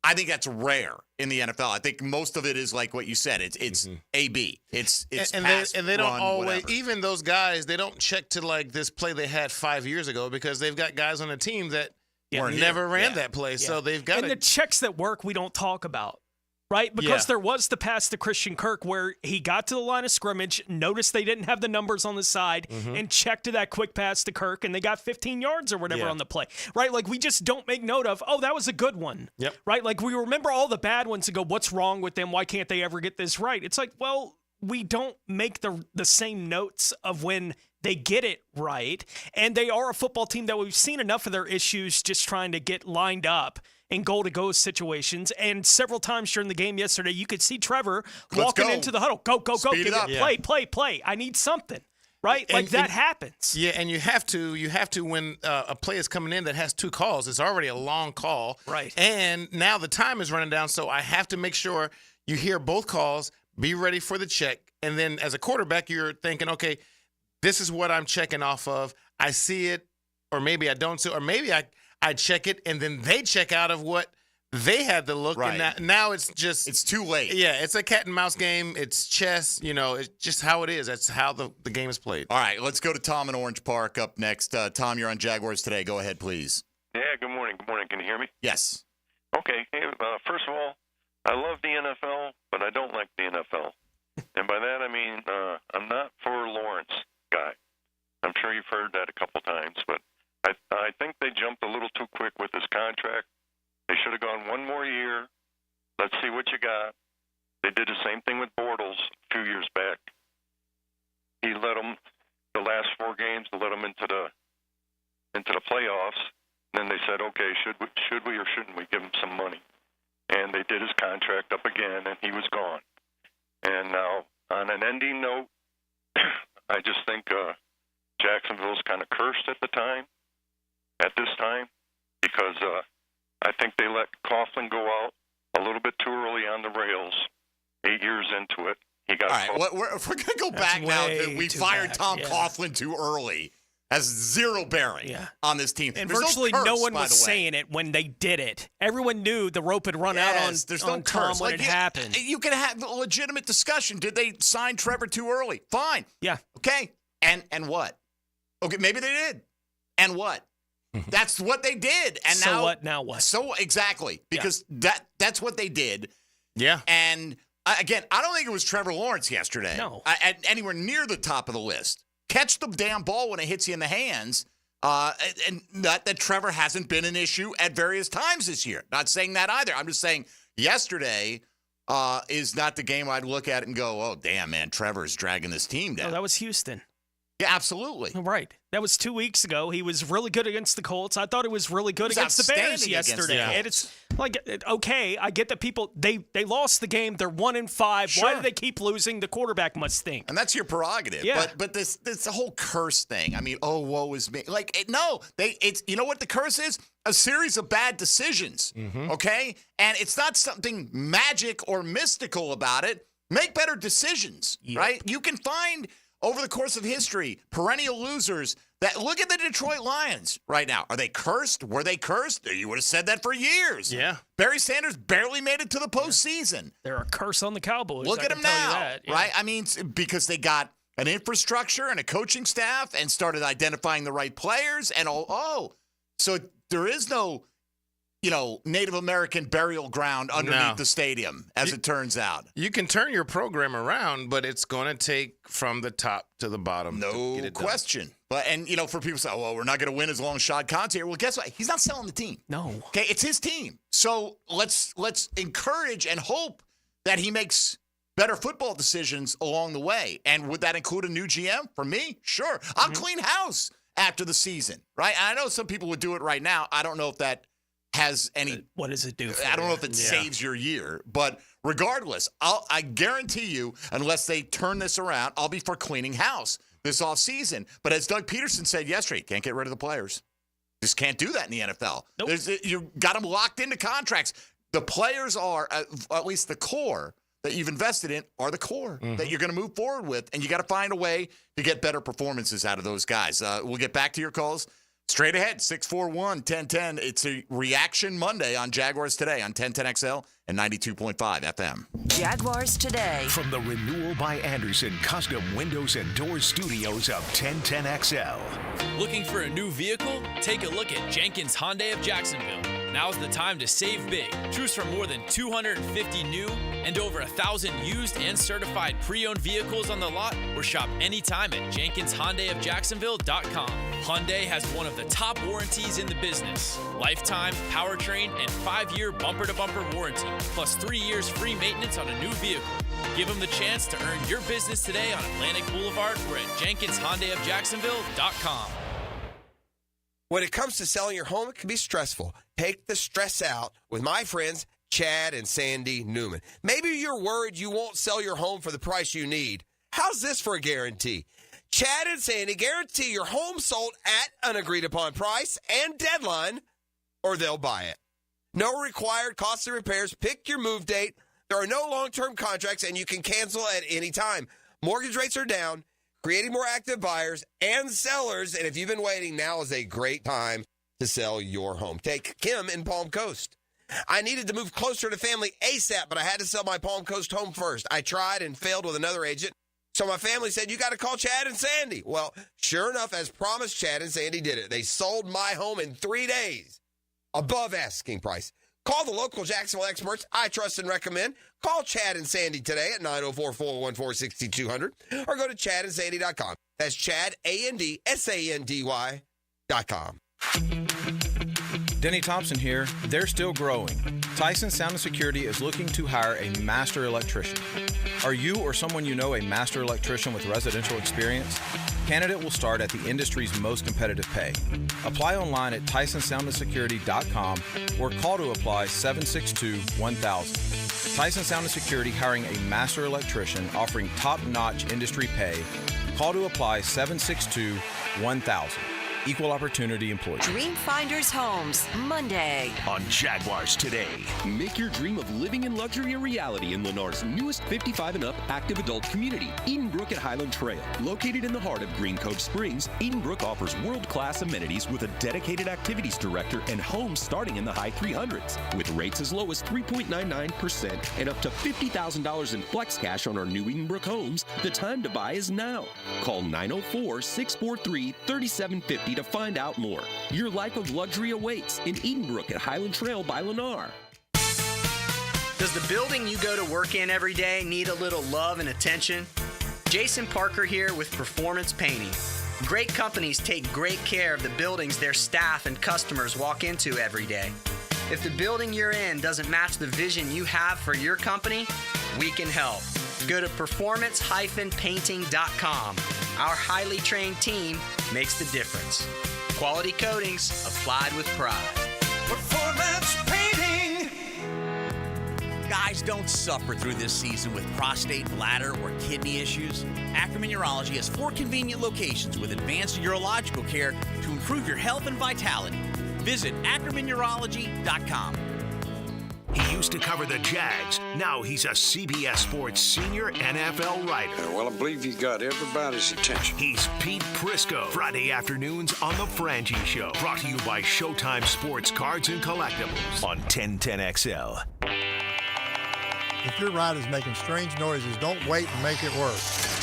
I think that's rare in the NFL. I think most of it is like what you said. It's AB. It's pass, they don't run, always, whatever. even those guys, they don't check to like this play they had 5 years ago because they've got guys on the team that never ran that play. So they've got the checks that work we don't talk about. Right? Because there was the pass to Christian Kirk where he got to the line of scrimmage, noticed they didn't have the numbers on the side, and checked to that quick pass to Kirk, and they got 15 yards or whatever on the play. Right? Like, we just don't make note of, that was a good one. Yep. Right? Like, we remember all the bad ones and go, what's wrong with them? Why can't they ever get this right? It's like, well, we don't make the same notes of when they get it right, and they are a football team that we've seen enough of their issues just trying to get lined up in goal-to-go situations. And several times during the game yesterday, you could see Trevor walking into the huddle. Go, Speed give it play. I need something, right? Like that happens. Yeah, and you have to when a play is coming in that has 2 calls. It's already a long call. Right. And now the time is running down, so I have to make sure you hear both calls, be ready for the check. And then as a quarterback, you're thinking, okay, this is what I'm checking off of. I see it, or maybe I don't see it, or maybe I check it, and then they check out of what they had the look, Right. and now it's too late. Yeah, it's a cat and mouse game. It's chess. It's just how it is. That's how the game is played. All right, let's go to Tom in Orange Park up next. Tom, you're on Jaguars Today. Go ahead, please. Yeah, good morning. Good morning. Can you hear me? Yes. Okay. Hey, first of all, I love the NFL, but I don't like the NFL. And by that, I mean I'm not for Lawrence guy. I'm sure you've heard that a couple times, but I think they jumped a little too quick with this contract. They should have gone one more year. Let's see what you got. They did the same thing with Bortles a few years back. He led them the last 4 games to let them into the playoffs. Then they said, okay, should we or shouldn't we give him some money? And they did his contract up again, and he was gone. And now, on an ending note, I just think Jacksonville's kind of cursed at this time, because I think they let Coughlin go out a little bit too early on the rails. 8 years into it, he got. All right, if we're going to go back now, we fired Tom Coughlin too early. Has zero bearing on this team. And There's virtually no, curse, no one by was the way. saying it when they did it. Everyone knew the rope had run out on, there's on no Tom curse. when it happened. You can have a legitimate discussion. Did they sign Trevor too early? Fine. Yeah. Okay. And what? Okay, maybe they did. And what? That's what they did. And So now what? Now what? So exactly, because that's what they did. Yeah. And again, I don't think it was Trevor Lawrence yesterday. No. Anywhere near the top of the list. Catch the damn ball when it hits you in the hands. And not that Trevor hasn't been an issue at various times this year. Not saying that either. I'm just saying yesterday is not the game I'd look at and go, oh, damn, man, Trevor's dragging this team down. No, that was Houston. Yeah, absolutely. Right. That was 2 weeks ago. He was really good against the Colts. I thought it was really good against the Bears yesterday. And it's like, okay, I get that people, they lost the game. They're 1-5. Sure. Why do they keep losing? The quarterback must think. And that's your prerogative. Yeah. But this whole curse thing, I mean, oh, woe is me. Like, no, it's you know what the curse is? A series of bad decisions, okay? And it's not something magic or mystical about it. Make better decisions, right? You can find, over the course of history, perennial losers that look at the Detroit Lions right now. Are they cursed? Were they cursed? You would have said that for years. Yeah. Barry Sanders barely made it to the postseason. They're a curse on the Cowboys. Look at them now, Yeah. right? I mean, because they got an infrastructure and a coaching staff and started identifying the right players and so there is no, Native American burial ground underneath the stadium, as it turns out. You can turn your program around, but it's going to take from the top to the bottom. No question. But for people to say, well, we're not going to win as long as Shad Khan's here. Well, guess what? He's not selling the team. No. Okay, it's his team. So let's encourage and hope that he makes better football decisions along the way. And would that include a new GM? For me, sure. I'll clean house after the season, right? And I know some people would do it right now. I don't know if that has any. What does it do? I don't know if it saves your year, but regardless, I guarantee you, unless they turn this around, I'll be for cleaning house this offseason. But as Doug Peterson said yesterday, can't get rid of the players. Just can't do that in the NFL. Nope. You got them locked into contracts. The players are, at least the core that you've invested in, are the core that you're going to move forward with, and you got to find a way to get better performances out of those guys. We'll get back to your calls. Straight ahead, 641-1010. It's a Reaction Monday on Jaguars Today on 1010XL and 92.5 FM. Jaguars Today. From the Renewal by Anderson Custom Windows and Doors Studios of 1010XL. Looking for a new vehicle? Take a look at Jenkins Hyundai of Jacksonville. Now's the time to save big. Choose from more than 250 new and over 1,000 used and certified pre-owned vehicles on the lot, or shop anytime at JenkinsHyundaiofJacksonville.com. Hyundai has one of the top warranties in the business. Lifetime, powertrain, and 5-year bumper-to-bumper warranty, plus 3 years free maintenance on a new vehicle. Give them the chance to earn your business today on Atlantic Boulevard or at JenkinsHyundaiofJacksonville.com. When it comes to selling your home, it can be stressful. Take the stress out with my friends, Chad and Sandy Newman. Maybe you're worried you won't sell your home for the price you need. How's this for a guarantee? Chad and Sandy guarantee your home sold at an agreed-upon price and deadline, or they'll buy it. No required costly repairs. Pick your move date. There are no long-term contracts, and you can cancel at any time. Mortgage rates are down, creating more active buyers and sellers. And if you've been waiting, now is a great time to sell your home. Take Kim in Palm Coast. I needed to move closer to family ASAP, but I had to sell my Palm Coast home first. I tried and failed with another agent. So my family said, you got to call Chad and Sandy. Well, sure enough, as promised, Chad and Sandy did it. They sold my home in 3 days, above asking price. Call the local Jacksonville experts I trust and recommend. Call Chad and Sandy today at 904-414-6200 or go to chadandsandy.com. That's Chad, ANDSANDY.com. Denny Thompson here. They're still growing. Tyson Sound and Security is looking to hire a master electrician. Are you or someone you know a master electrician with residential experience? Candidate will start at the industry's most competitive pay. Apply online at TysonSoundandSecurity.com or call to apply 762-1000. Tyson Sound and Security hiring a master electrician offering top-notch industry pay. Call to apply 762-1000. Equal opportunity employee. Dreamfinders Homes, Monday. On Jaguars Today. Make your dream of living in luxury a reality in Lennar's newest 55 and up active adult community, Edenbrook at Highland Trail. Located in the heart of Green Cove Springs, Edenbrook offers world-class amenities with a dedicated activities director and homes starting in the high 300s, with rates as low as 3.99% and up to $50,000 in flex cash on our new Edenbrook homes. The time to buy is now. Call 904-643-3750 to find out more. Your life of luxury awaits in Edenbrook at Highland Trail by Lennar. Does the building you go to work in every day need a little love and attention? Jason Parker here with Performance Painting. Great companies take great care of the buildings their staff and customers walk into every day. If the building you're in doesn't match the vision you have for your company, we can help. Go to performance-painting.com. Our highly trained team makes the difference. Quality coatings applied with pride. Performance Painting! Guys, don't suffer through this season with prostate, bladder, or kidney issues. Ackerman Urology has 4 convenient locations with advanced urological care to improve your health and vitality. Visit ackermanurology.com. He used to cover the Jags. Now he's a CBS Sports senior NFL writer. Well, I believe you got everybody's attention. He's Pete Prisco. Friday afternoons on The Frangie Show. Brought to you by Showtime Sports Cards and Collectibles on 1010XL. If your ride is making strange noises, don't wait and make it worse.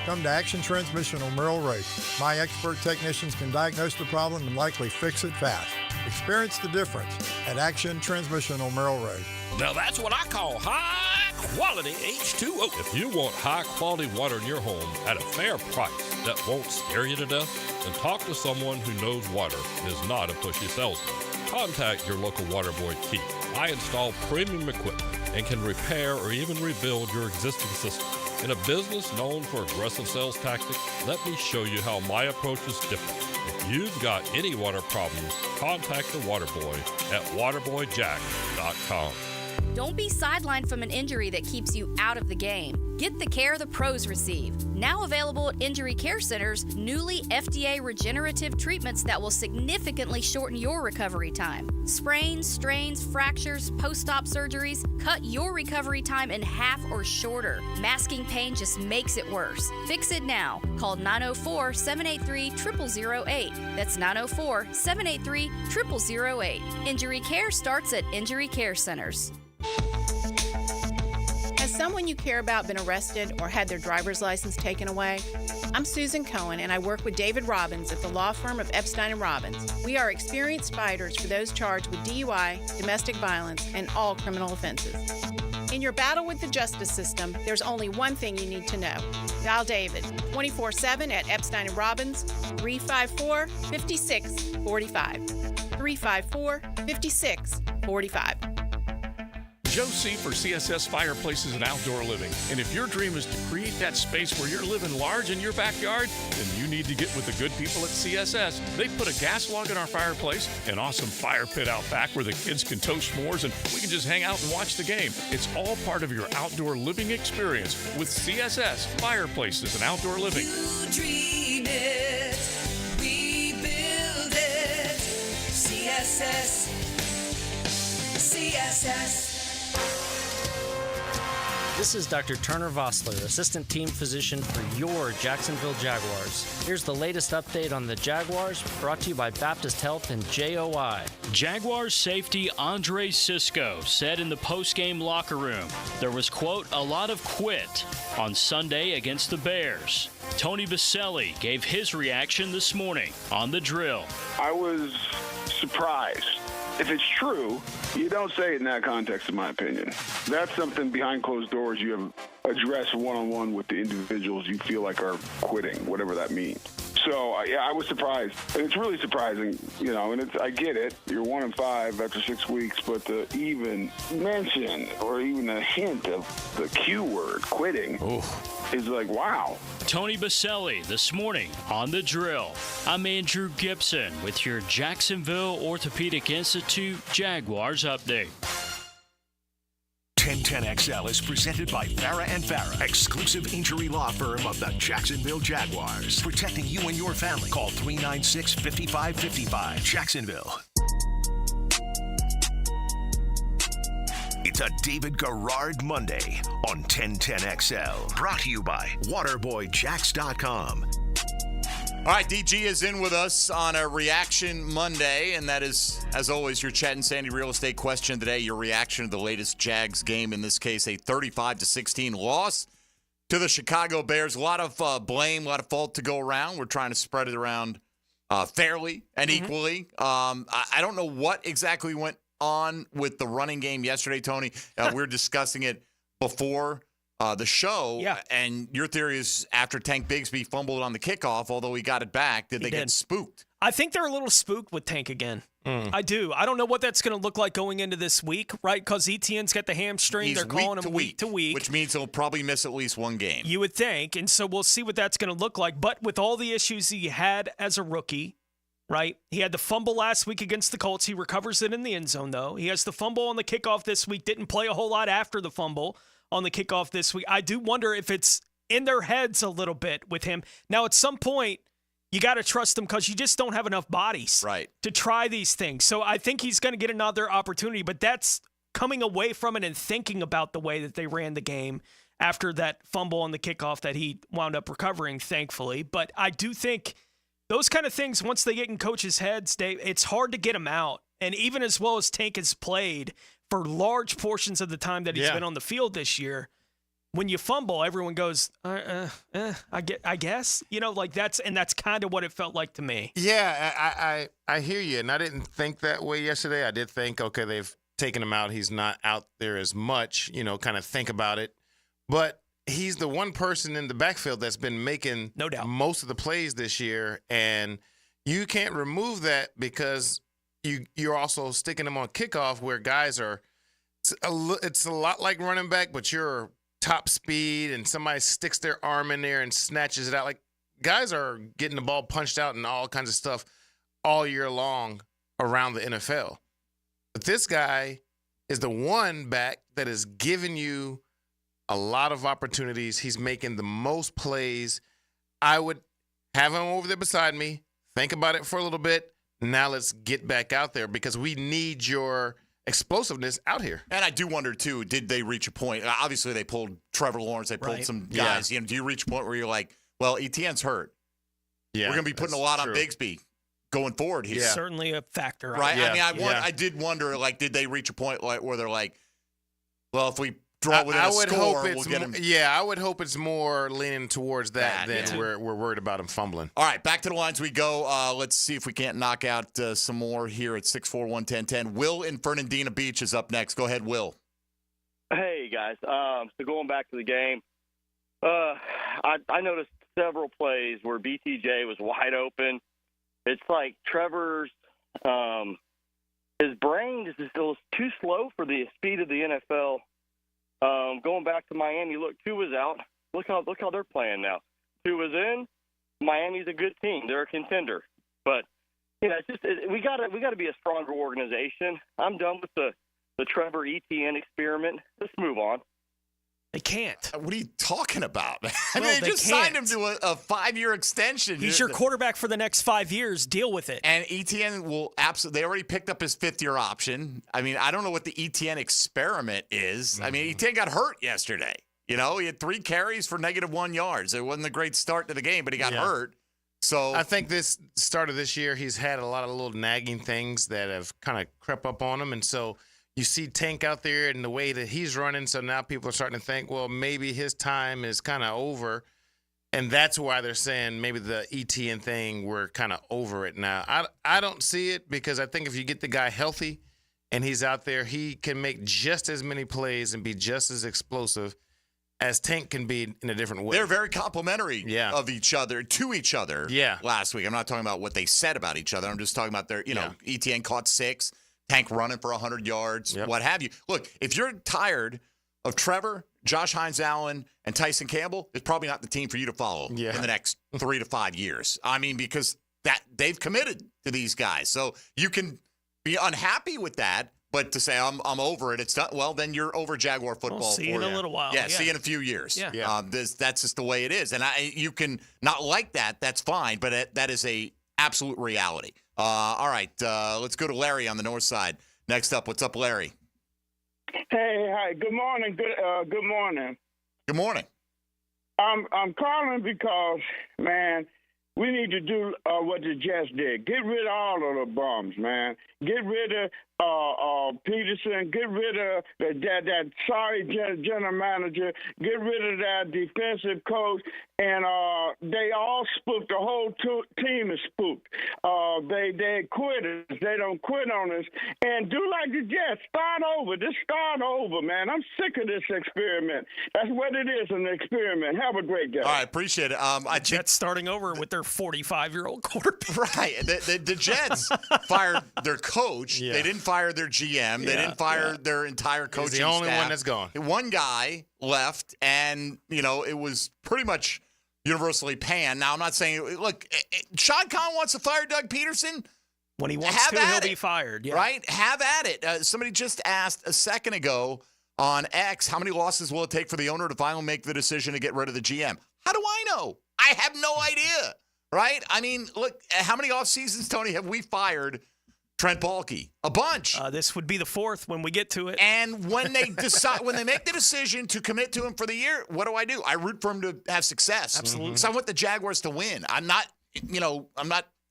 Come to Action Transmission on Merrill Road. My expert technicians can diagnose the problem and likely fix it fast. Experience the difference at Action Transmission on Merrill Road. Now that's what I call high-quality H2O. If you want high-quality water in your home at a fair price that won't scare you to death, then talk to someone who knows water and is not a pushy salesman. Contact your local water boy, Keith. I install premium equipment and can repair or even rebuild your existing system. In a business known for aggressive sales tactics, let me show you how my approach is different. If you've got any water problems, contact the water boy at waterboyjack.com. Don't be sidelined from an injury that keeps you out of the game. Get the care the pros receive. Now available at Injury Care Centers, newly FDA regenerative treatments that will significantly shorten your recovery time. Sprains, strains, fractures, post-op surgeries, cut your recovery time in half or shorter. Masking pain just makes it worse. Fix it now. Call 904-783-0008. That's 904-783-0008. Injury care starts at Injury Care Centers. Has someone you care about been arrested or had their driver's license taken away? I'm Susan Cohen, and I work with David Robbins at the law firm of Epstein & Robbins. We are experienced fighters for those charged with DUI, domestic violence, and all criminal offenses. In your battle with the justice system, there's only one thing you need to know. Dial David 24/7 at Epstein & Robbins, 354-5645. 354-5645. Josie for CSS Fireplaces and Outdoor Living. And if your dream is to create that space where you're living large in your backyard, then you need to get with the good people at CSS. They put a gas log in our fireplace, an awesome fire pit out back where the kids can toast s'mores and we can just hang out and watch the game. It's all part of your outdoor living experience with CSS Fireplaces and Outdoor Living. You dream it, we build it. CSS. This is Dr. Turner Vossler, Assistant Team Physician for your Jacksonville Jaguars. Here's the latest update on the Jaguars, brought to you by Baptist Health and JOI. Jaguars safety Andre Cisco said in the post-game locker room there was, quote, a lot of quit on Sunday against the Bears. Tony Baselli gave his reaction this morning on The Drill. I was surprised. If it's true, you don't say it in that context, in my opinion. That's something behind closed doors you have addressed one-on-one with the individuals you feel like are quitting, whatever that means. So, yeah, I was surprised. And it's really surprising, and I get it. You're 1-5 after 6 weeks, but to even mention or even a hint of the Q word, quitting, is like, wow. Tony Baselli this morning on The Drill. I'm Andrew Gibson with your Jacksonville Orthopedic Institute Jaguars update. 1010XL is presented by Farah & Farah, exclusive injury law firm of the Jacksonville Jaguars. Protecting you and your family. Call 396-5555. Jacksonville. It's a David Garrard Monday on 1010XL. Brought to you by WaterboyJax.com. All right, DG is in with us on a Reaction Monday, and that is, as always, your Chet and Sandy real estate question today, your reaction to the latest Jags game, in this case, a 35-16 loss to the Chicago Bears. A lot of blame, a lot of fault to go around. We're trying to spread it around fairly and equally. I don't know what exactly went on with the running game yesterday, Tony. We were discussing it before the show, and your theory is after Tank Bigsby fumbled on the kickoff, although he got it back, did they get spooked? I think they're a little spooked with Tank again. I do. I don't know what that's going to look like going into this week, right? Because ETN's got the hamstring. They're calling him week to week. Which means he'll probably miss at least one game. You would think. And so we'll see what that's going to look like. But with all the issues he had as a rookie, right? He had the fumble last week against the Colts. He recovers it in the end zone, though. He has the fumble on the kickoff this week. Didn't play a whole lot after the fumble on the kickoff this week. I do wonder if it's in their heads a little bit with him. Now, at some point, you got to trust him because you just don't have enough bodies to try these things. So I think he's going to get another opportunity, but that's coming away from it and thinking about the way that they ran the game after that fumble on the kickoff that he wound up recovering, thankfully. But I do think those kind of things, once they get in coaches' heads, Dave, it's hard to get them out. And even as well as Tank has played for large portions of the time that he's been on the field this year, when you fumble, everyone goes, I guess, that's kind of what it felt like to me. Yeah, I hear you, and I didn't think that way yesterday. I did think, okay, they've taken him out. He's not out there as much, kind of think about it. But he's the one person in the backfield that's been making most of the plays this year, and you can't remove that because you're also sticking them on kickoff where guys are it's a lot like running back, but you're top speed and somebody sticks their arm in there and snatches it out. Like, guys are getting the ball punched out and all kinds of stuff all year long around the NFL. But this guy is the one back that is giving you a lot of opportunities. He's making the most plays. I would have him over there beside me, think about it for a little bit. Now let's get back out there because we need your explosiveness out here. And I do wonder, too, did they reach a point? Obviously, they pulled Trevor Lawrence. They pulled some guys. Yeah. Do you reach a point where you're like, well, ETN's hurt. Yeah, we're going to be putting a lot on Bigsby going forward here. Yeah. Certainly a factor. Right? Yeah. I mean, I did wonder, did they reach a point where they're like, well, if we draw within a score, we'll get him. Yeah, I would hope it's more leaning towards that than we're worried about him fumbling. All right, back to the lines we go. Let's see if we can't knock out some more here at 641-1010. Will in Fernandina Beach is up next. Go ahead, Will. Hey, guys. So going back to the game, I noticed several plays where BTJ was wide open. It's like Trevor's his brain is still too slow for the speed of the NFL. Going back to Miami, look, Tua's out. Look how they're playing now. Tua's in. Miami's a good team. They're a contender. But it's just we gotta be a stronger organization. I'm done with the Trevor ETN experiment. Let's move on. They can't. What are you talking about? I Well, mean, they they just signed him can't. to a 5-year extension. He's your quarterback for the next 5 years. Deal with it. And ETN will absolutely. They already picked up his 5th-year option. I mean, I don't know what the ETN experiment is. I mean, ETN got hurt yesterday. You know, he had 3 carries for -1 yards. It wasn't a great start to the game, but he got hurt. So I think this start of this year, he's had a lot of little nagging things that have kind of crept up on him, and so. You see Tank out there and the way that he's running, so now people are starting to think, well, maybe his time is kind of over. And that's why they're saying maybe the ETN thing, we're kind of over it now. I don't see it because I think if you get the guy healthy and he's out there, he can make just as many plays and be just as explosive as Tank can be in a different way. They're very complimentary of each other, to each other last week. I'm not talking about what they said about each other. I'm just talking about their, ETN caught 6. Tank running for 100 yards, what have you. Look, if you're tired of Trevor, Josh Hines-Allen, and Tyson Campbell, it's probably not the team for you to follow in the next 3 to 5 years. I mean, because that they've committed to these guys. So you can be unhappy with that, but to say I'm over it, it's done. Well, then you're over Jaguar football. We'll see you in a little while. Yeah, see you in a few years. That's just the way it is. And you can not like that. That's fine, but that is a absolute reality. All right, let's go to Larry on the north side. Next up, what's up, Larry? Hey, hi. Good morning. Good morning. Good morning. I'm calling because, man, we need to do what the Jets did. Get rid of all of the bums, man. Get rid of Peterson. Get rid of that sorry general manager. Get rid of that defensive coach. And they all spooked. The whole team is spooked. They quitters. They don't quit on us. And do like the Jets. Start over. Just start over, man. I'm sick of this experiment. That's what it is, an experiment. Have a great day. All right, appreciate it. Jets starting over with their 45-year-old quarterback. Right. The Jets fired their coach. They didn't fire their GM. They didn't fire their entire coaching staff. He's the only one that's gone. One guy left, and, it was pretty much universally panned. Now, I'm not saying, look, Sean Conn wants to fire Doug Peterson. When he wants to, he'll be fired. Yeah. Right? Have at it. Somebody just asked a second ago on X, how many losses will it take for the owner to finally make the decision to get rid of the GM? How do I know? I have no idea. Right? I mean, look, how many off seasons, Tony, have we fired Trent Baalke? A bunch. This would be the 4th when we get to it. And when they decide, when they make the decision to commit to him for the year, what do? I root for him to have success. Absolutely. So I want the Jaguars to win. I'm not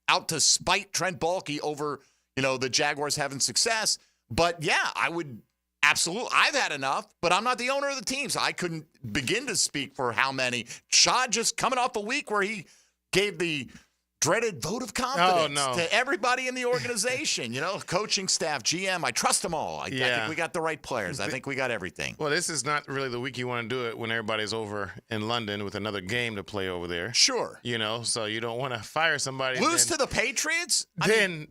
out to spite Trent Baalke over, the Jaguars having success. But yeah, I would absolutely. I've had enough, but I'm not the owner of the team, so I couldn't begin to speak for how many. Shad just coming off a week where he gave the dreaded vote of confidence to everybody in the organization, coaching staff, GM. I trust them all. I think we got the right players. I think we got everything. Well, this is not really the week you want to do it when everybody's over in London with another game to play over there. Sure. So you don't want to fire somebody. Lose to the Patriots? Then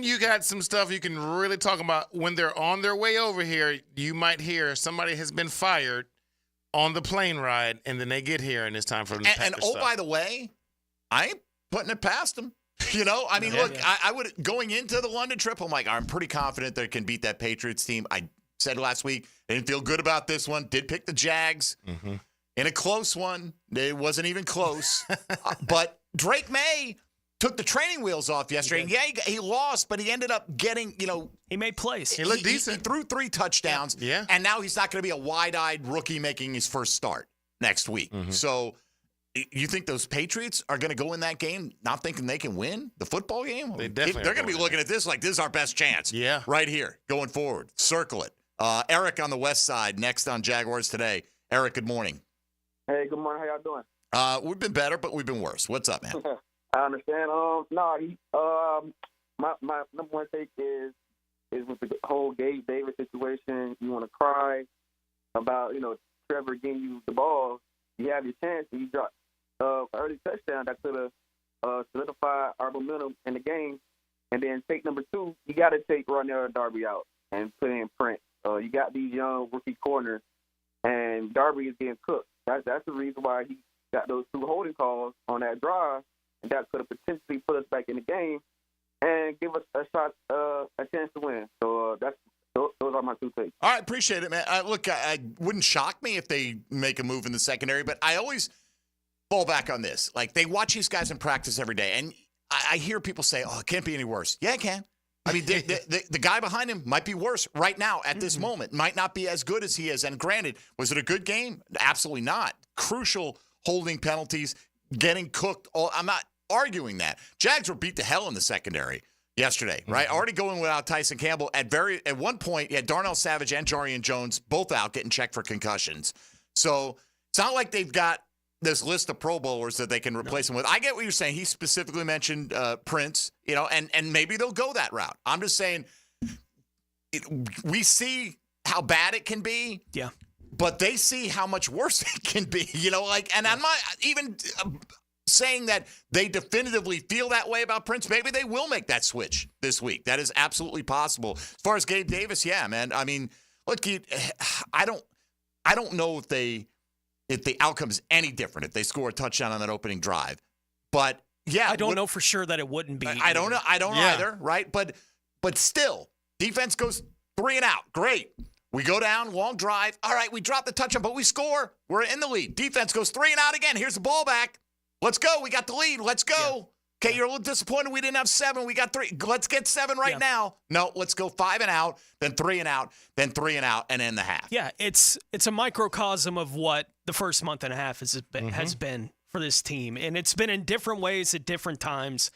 you got some stuff you can really talk about. When they're on their way over here, you might hear somebody has been fired on the plane ride, and then they get here, and it's time for them to pack their stuff. By the way, I ain't putting it past them. I would, going into the London trip, I'm like, I'm pretty confident they can beat that Patriots team. I said last week, I didn't feel good about this one. Did pick the Jags in a close one. It wasn't even close. But Drake May took the training wheels off yesterday. And he lost, but he ended up getting, he made plays. He looked decent. He threw 3 touchdowns. Yeah. And now he's not going to be a wide-eyed rookie making his first start next week. So you think those Patriots are going to go in that game not thinking they can win the football game? They definitely They're going to be looking at this like this is our best chance. Yeah. Right here, going forward. Circle it. Eric on the west side, next on Jaguars Today. Eric, good morning. Hey, good morning. How y'all doing? We've been better, but we've been worse. What's up, man? I understand. My number one take is with the whole Gabe Davis situation. You want to cry about, Trevor getting you the ball. You have your chance, and you drop early touchdown that could have solidified our momentum in the game. And then take number 2, you got to take Ronell Darby out and put in Prince. You got these young rookie corners, and Darby is getting cooked. That's the reason why he got those 2 holding calls on that drive, and that could have potentially put us back in the game and give us a shot, a chance to win. So those are my two takes. All right, appreciate it, man. Look, I wouldn't shock me if they make a move in the secondary, but I always fall back on this. Like, they watch these guys in practice every day, and I hear people say, oh, it can't be any worse. Yeah, it can. I mean, the guy behind him might be worse right now at this moment. Might not be as good as he is. And granted, was it a good game? Absolutely not. Crucial holding penalties, getting cooked. I'm not arguing that. Jags were beat to hell in the secondary yesterday, right? Already going without Tyson Campbell. At one point, you had Darnell Savage and Jarian Jones both out getting checked for concussions. So it's not like they've got this list of Pro Bowlers that they can replace him with. I get what you're saying. He specifically mentioned Prince, and maybe they'll go that route. I'm just saying we see how bad it can be. Yeah. But they see how much worse it can be, and I'm not even saying that they definitively feel that way about Prince. Maybe they will make that switch this week. That is absolutely possible. As far as Gabe Davis, yeah, man. I mean, look, I don't know if the outcome is any different if they score a touchdown on that opening drive. But yeah, I don't know for sure that it wouldn't be. I don't know. I don't either, right? But still, defense goes 3 and out. Great. We go down, long drive. All right, we drop the touchdown, but we score. We're in the lead. Defense goes 3 and out again. Here's the ball back. Let's go. We got the lead. Let's go. Yeah. Okay, you're a little disappointed we didn't have 7. We got 3. Let's get 7 right now. No, let's go 5 and out, then 3 and out, then 3 and out, and end the half. Yeah, it's a microcosm of what the first month and a half has been for this team. And it's been in different ways at different times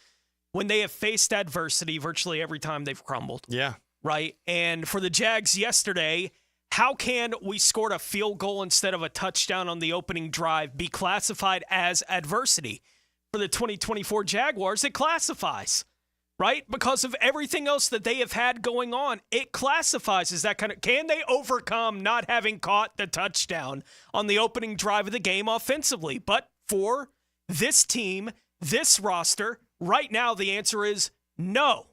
when they have faced adversity virtually every time they've crumbled. Yeah. Right? And for the Jags yesterday, how can we scored a field goal instead of a touchdown on the opening drive be classified as adversity? For the 2024 Jaguars, it classifies, right? Because of everything else that they have had going on, it classifies as that kind of, can they overcome not having caught the touchdown on the opening drive of the game offensively? But for this team, this roster, right now the answer is no.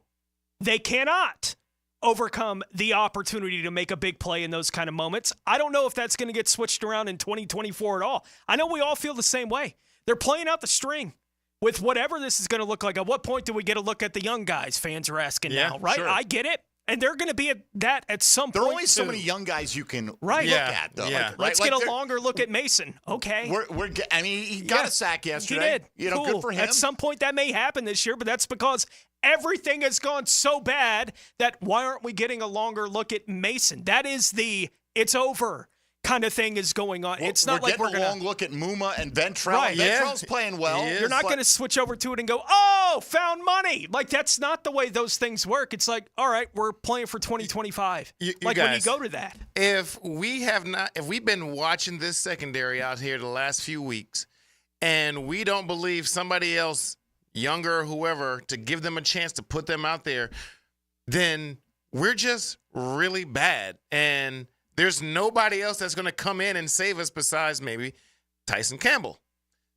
They cannot overcome the opportunity to make a big play in those kind of moments. I don't know if that's going to get switched around in 2024 at all. I know we all feel the same way. They're playing out the string with whatever this is going to look like. At what point do we get a look at the young guys? Fans are asking now, right? Sure. I get it. And they're going to be at that at some point. There are only so too. many young guys you can look at, though. Yeah. Let's get a longer look at Mason. Okay. I mean, he got a sack yesterday. He did. Cool. Good for him. At some point that may happen this year, but that's because everything has gone so bad that why aren't we getting a longer look at Mason? That is it's over kind of thing is going on. It's not like we're getting a long look at Muma and Ventrell. Right. Ventrell's playing well. You're not going to switch over to it and go, oh, found money. Like, that's not the way those things work. It's like, all right, we're playing for 2025. Like, guys, when you go to that. If we've been watching this secondary out here the last few weeks and we don't believe somebody else, younger or whoever, to give them a chance to put them out there, then we're just really bad. And there's nobody else that's going to come in and save us besides maybe Tyson Campbell.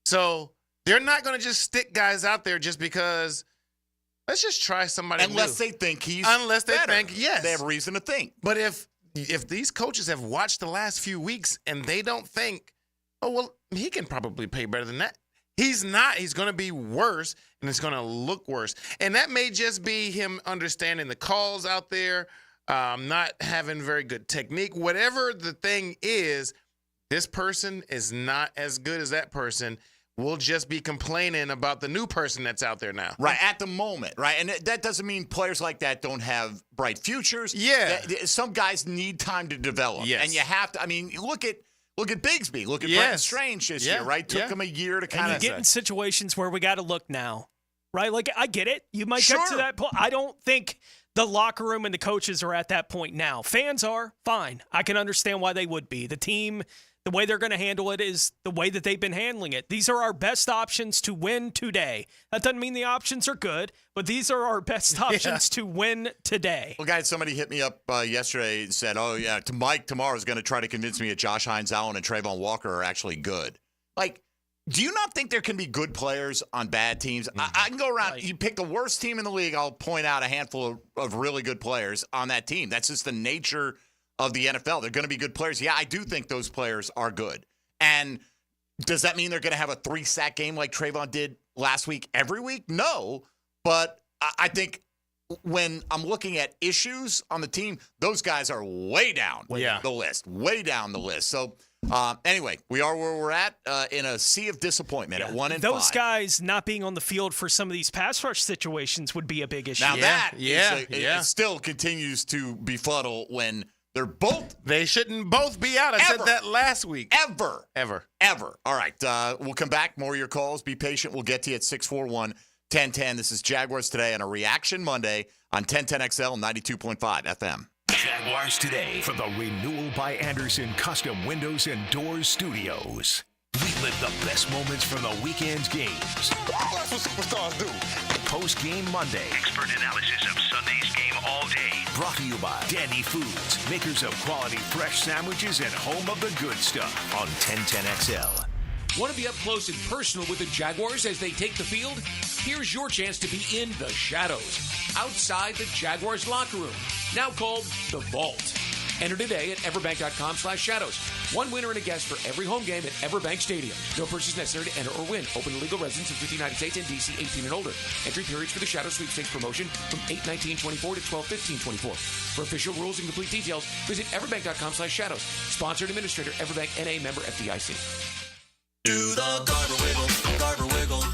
So they're not going to just stick guys out there just because let's just try somebody Unless new. they think he's Unless they better. think, yes. They have reason to think. But if these coaches have watched the last few weeks and they don't think, oh, well, he can probably play better than that. He's not. He's going to be worse, and it's going to look worse. And that may just be him understanding the calls out there, not having very good technique. Whatever the thing is, this person is not as good as that person. We'll just be complaining about the new person that's out there now. Right, at the moment, right? And that doesn't mean players like that don't have bright futures. Yeah. Some guys need time to develop. Yes. And you have to, I mean, look at Bigsby. Look at Brenton Strange this year, right? Took him a year to kind of. You get in situations where we got to look now, right? Like, I get it. You might get to that point. I don't think the locker room and the coaches are at that point now. Fans are, fine. I can understand why they would be. The team, the way they're going to handle it is the way that they've been handling it. These are our best options to win today. That doesn't mean the options are good, but these are our best options to win today. Well, guys, somebody hit me up yesterday and said, oh, yeah, Mike tomorrow is going to try to convince me that Josh Hines Allen and Trayvon Walker are actually good. Like, do you not think there can be good players on bad teams? I can go around. Right. You pick the worst team in the league, I'll point out a handful of really good players on that team. That's just the nature of the NFL. They're going to be good players. Yeah, I do think those players are good. And does that mean they're going to have a 3-sack game like Trayvon did last week every week? No. But I think when I'm looking at issues on the team, those guys are way down the list. Way down the list. So, anyway, we are where we're at in a sea of disappointment at 1-5. Those guys not being on the field for some of these pass rush situations would be a big issue. Now it still continues to befuddle when they're both. They shouldn't both be out. I said that last week. Ever. All right. We'll come back. More of your calls. Be patient. We'll get to you at 641-1010. This is Jaguars Today on a Reaction Monday on 1010XL 92.5 FM. Jaguars Today for the Renewal by Anderson Custom Windows and Doors Studios. Relive the best moments from the weekend's games. That's what superstars do. Post-game Monday. Expert analysis of Sunday's game all day. Brought to you by Dandy Foods, makers of quality fresh sandwiches and home of the good stuff on 1010XL. Want to be up close and personal with the Jaguars as they take the field? Here's your chance to be in the shadows, outside the Jaguars locker room, now called the Vault. Enter today at everbank.com/shadows. One winner and a guest for every home game at Everbank Stadium. No purchase necessary to enter or win. Open to legal residents in 50 United States and D.C. 18 and older. Entry periods for the Shadow Sweepstakes promotion from 8/19/24 to 12/15/24. For official rules and complete details, visit everbank.com/shadows. Sponsored administrator, Everbank NA, member FDIC. Do the Garber wiggle, Garber wiggle,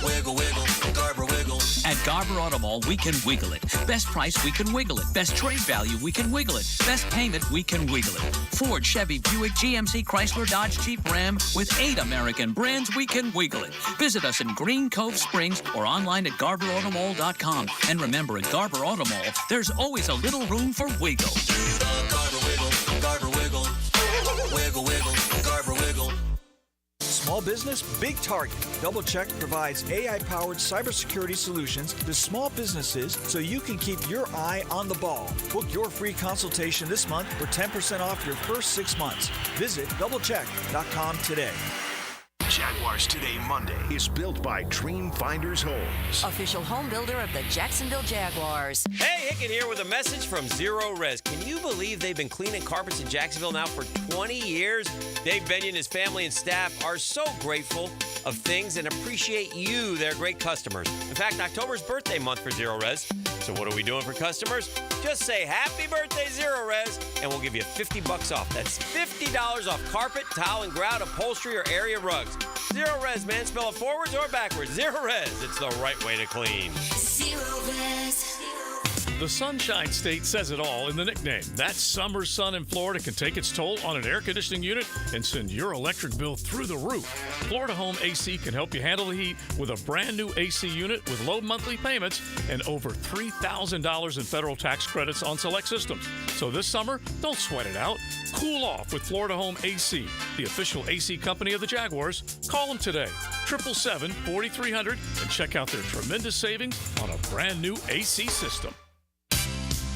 wiggle, wiggle, Garber wiggle. At Garber Auto Mall, we can wiggle it. Best price, we can wiggle it. Best trade value, we can wiggle it. Best payment, we can wiggle it. Ford, Chevy, Buick, GMC, Chrysler, Dodge, Jeep, Ram. With 8 American brands, we can wiggle it. Visit us in Green Cove Springs or online at GarberAutomall.com. And remember, at Garber Auto Mall, there's always a little room for wiggle. Do the Garber wiggle, Garber wiggle, wiggle, wiggle, Garber wiggle. Small business, big target. DoubleCheck provides AI-powered cybersecurity solutions to small businesses so you can keep your eye on the ball. Book your free consultation this month for 10% off your first 6 months. Visit doublecheck.com today. Jaguars Today Monday is built by Dream Finders Homes. Official home builder of the Jacksonville Jaguars. Hey, Hicken here with a message from Zero Res. Can you believe they've been cleaning carpets in Jacksonville now for 20 years? Dave Benyon, his family and staff are so grateful of things and appreciate you, their great customers. In fact, October's birthday month for Zero Res. So what are we doing for customers? Just say happy birthday, Zero Res, and we'll give you $50 off. That's $50 off carpet, tile, and grout, upholstery, or area rugs. Zero Res, man. Spell it forwards or backwards. Zero Res. It's the right way to clean. Zero Res. The Sunshine State says it all in the nickname. That summer sun in Florida can take its toll on an air conditioning unit and send your electric bill through the roof. Florida Home AC can help you handle the heat with a brand new AC unit with low monthly payments and over $3,000 in federal tax credits on select systems. So this summer, don't sweat it out. Cool off with Florida Home AC, the official AC company of the Jaguars. Call them today, 777-4300, and check out their tremendous savings on a brand new AC system.